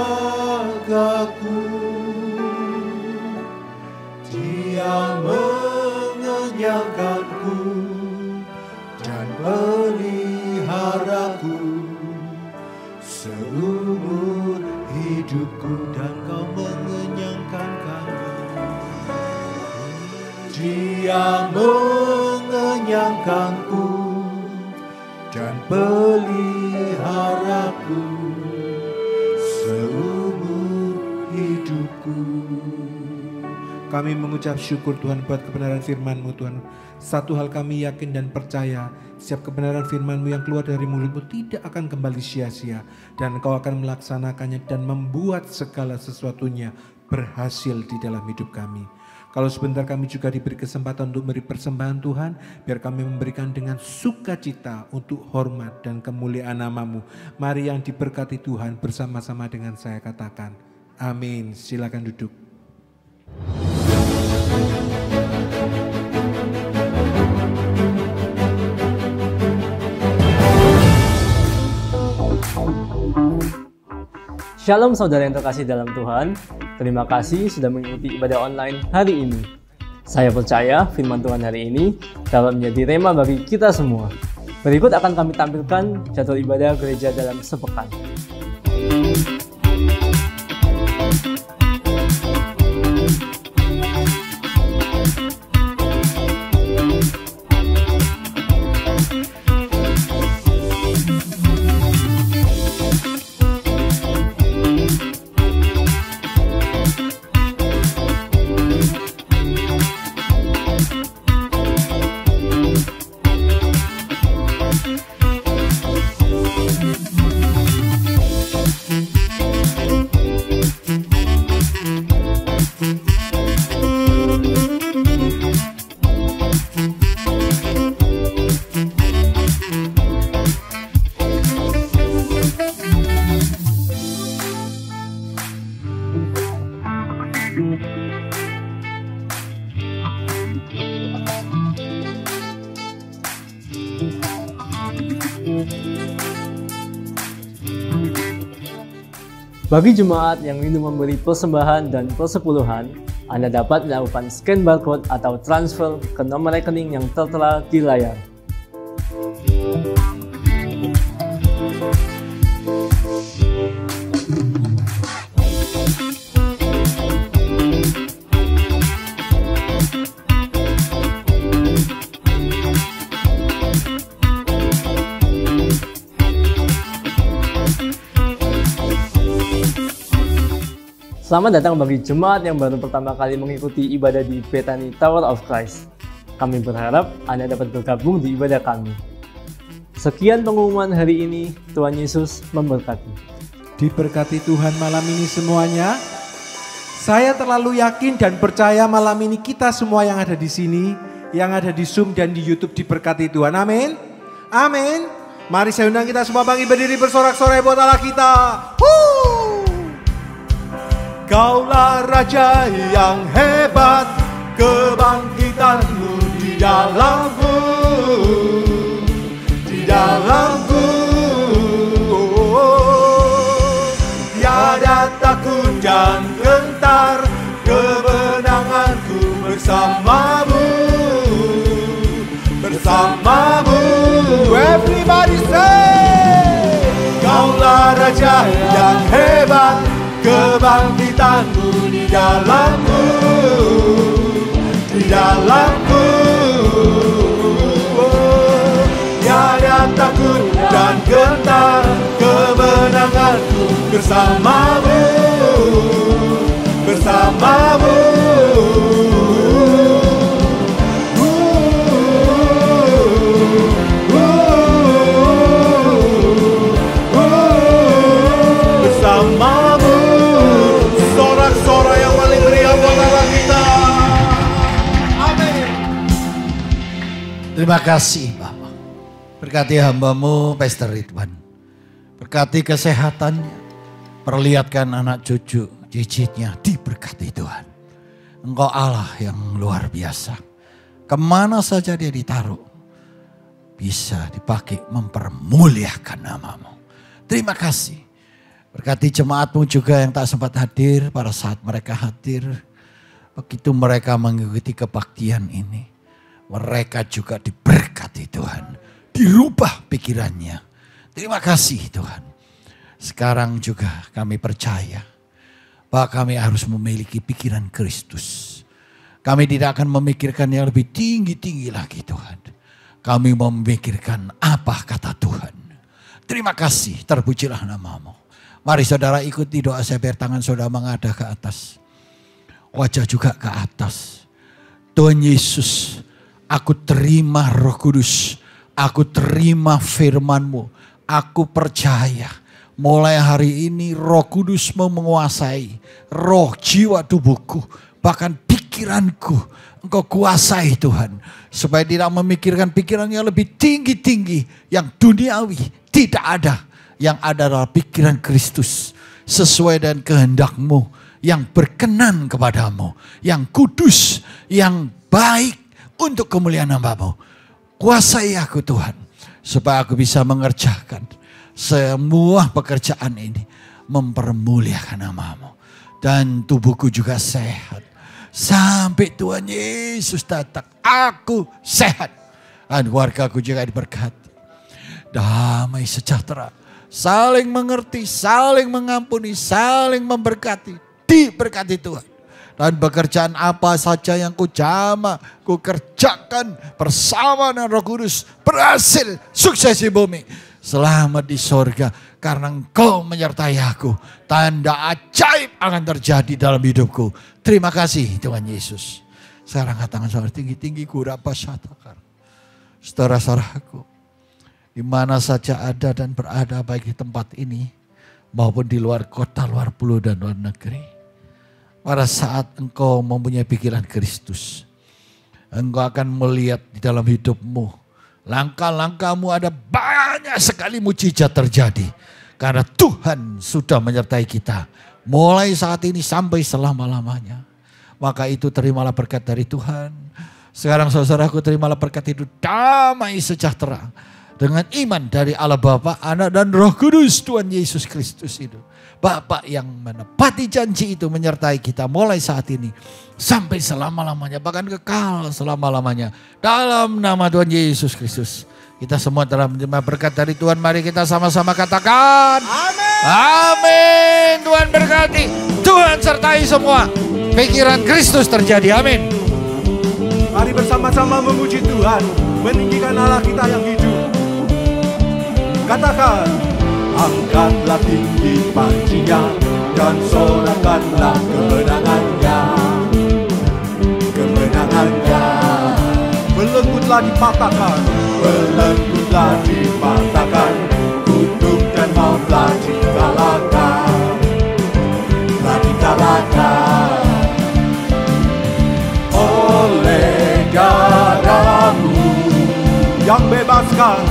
Dia mengenyangkanku dan meliharaku seumur hidupku, dan Kau mengenyangkan kami. Dia mengenyangkanku dan peliharaku Tuhanku. Kami mengucap syukur Tuhan buat kebenaran firman-Mu Tuhan. Satu hal kami yakin dan percaya, setiap kebenaran firman-Mu yang keluar dari mulut-Mu tidak akan kembali sia-sia. Dan Engkau akan melaksanakannya dan membuat segala sesuatunya berhasil di dalam hidup kami. Kalau sebentar kami juga diberi kesempatan untuk memberi persembahan Tuhan, biar kami memberikan dengan sukacita untuk hormat dan kemuliaan nama-Mu. Mari yang diberkati Tuhan bersama-sama dengan saya katakan, amin. Silakan duduk. Shalom saudara yang terkasih dalam Tuhan. Terima kasih sudah mengikuti ibadah online hari ini. Saya percaya firman Tuhan hari ini dapat menjadi rema bagi kita semua. Berikut akan kami tampilkan jadwal ibadah gereja dalam sepekan. Bagi jemaat yang ingin memberi persembahan dan persepuluhan, Anda dapat melakukan scan barcode atau transfer ke nomor rekening yang tertera di layar. Selamat datang bagi jemaat yang baru pertama kali mengikuti ibadah di Bethany Tower of Christ. Kami berharap Anda dapat bergabung di ibadah kami. Sekian pengumuman hari ini, Tuhan Yesus memberkati. Diberkati Tuhan malam ini semuanya. Saya terlalu yakin dan percaya malam ini kita semua yang ada di sini, yang ada di Zoom dan di YouTube diberkati Tuhan. Amin. Amin. Mari saya undang kita semua bangkit berdiri bersorak-sorai buat Allah kita. Kaulah Raja yang hebat, kebangkitan-Mu di dalamku, di dalamku. Tiada takut dan gentar, kemenanganku bersamamu, bersamamu. Everybody say, Kaulah Raja yang hebat, kebangkitan-Mu di dalamku, di dalamku. Tiada takut dan gentar, kemenanganku bersamamu, bersamamu. Bersamamu. Sorak-sorai yang paling meriah buat Allah kita. Amin. Terima kasih Bapak. Berkati hamba-Mu Pastor Ridwan. Berkati kesehatannya. Perlihatkan anak cucu cicitnya diberkati Tuhan. Engkau Allah yang luar biasa. Kemana saja dia ditaruh, bisa dipakai mempermuliakan nama-Mu. Terima kasih. Berkati jemaat-Mu juga yang tak sempat hadir pada saat mereka hadir. Begitu mereka mengikuti kebaktian ini, mereka juga diberkati Tuhan. Dirubah pikirannya. Terima kasih Tuhan. Sekarang juga kami percaya bahwa kami harus memiliki pikiran Kristus. Kami tidak akan memikirkan yang lebih tinggi-tinggi lagi Tuhan. Kami memikirkan apa kata Tuhan. Terima kasih, terpujilah nama-Mu. Mari saudara ikuti doa saya, biar tangan saudara mengadah ke atas. wajah juga ke atas. Tuhan Yesus, aku terima Roh Kudus, aku terima firman-Mu, aku percaya mulai hari ini Roh Kudus mau menguasai roh, jiwa, tubuhku, bahkan pikiranku. Engkau kuasai Tuhan, supaya tidak memikirkan pikiran yang lebih tinggi-tinggi, yang duniawi, tidak ada. Yang ada adalah pikiran Kristus, sesuai dengan kehendak-Mu, yang berkenan kepadamu, yang kudus, yang baik untuk kemuliaan nama-Mu. Kuasai aku Tuhan, supaya aku bisa mengerjakan semua pekerjaan ini, mempermuliakan nama-Mu. Dan tubuhku juga sehat. Sampai Tuhan Yesus datang, aku sehat. Dan keluargaku juga diberkati. Damai sejahtera, saling mengerti, saling mengampuni, saling memberkati. Diberkati Tuhan. Dan pekerjaan apa saja yang ku jama, ku kerjakan bersama dengan Roh Kudus, berhasil, sukses di bumi. Selamat di sorga, karena Engkau menyertai aku. Tanda ajaib akan terjadi dalam hidupku. Terima kasih Tuhan Yesus. Sekarang angkat tangan saudara tinggi-tinggi, kurapa syatakan. Saudara-saudaraku, di mana saja ada dan berada, baik di tempat ini maupun di luar kota, luar pulau dan luar negeri. Pada saat engkau mempunyai pikiran Kristus, engkau akan melihat di dalam hidupmu, langkah-langkahmu ada banyak sekali mujizat terjadi. Karena Tuhan sudah menyertai kita. Mulai saat ini sampai selama-lamanya. Maka itu terimalah berkat dari Tuhan. Sekarang saudaraku, terimalah berkat itu, damai sejahtera. Dengan iman dari Allah Bapa, Anak dan Roh Kudus Tuhan Yesus Kristus itu. Bapa yang menepati janji itu menyertai kita mulai saat ini. Sampai selama-lamanya, bahkan kekal selama-lamanya. Dalam nama Tuhan Yesus Kristus. Kita semua telah menerima berkat dari Tuhan. Mari kita sama-sama katakan. Amin. Amin. Tuhan berkati. Tuhan sertai semua. Pikiran Kristus terjadi. Amin. Mari bersama-sama memuji Tuhan. Meninggikan Allah kita yang hidup. Katakan. Angkatlah tinggi pancinya. Dan sorakanlah kemenangannya. Kemenangannya. Belenggutlah dipatahkan. Belenggutlah dipatahkan, kutuk dan mautlah dikalahkan, telah dikalahkan oleh darah-Mu yang bebaskan,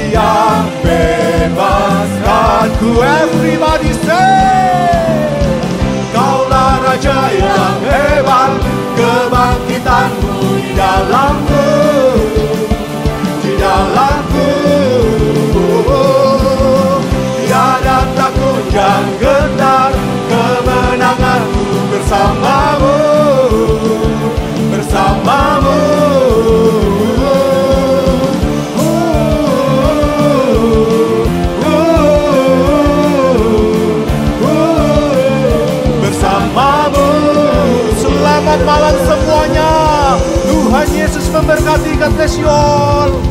yang bebaskan ku. Everybody say, Kaulah Raja yang hebat, kebangkitan-Mu di dalamku. Dalamku tiada takut dan gentar, kemenanganku bersamamu, bersamamu. Bersamamu. Selamat malam semuanya. Tuhan Yesus memberkati Katesiol.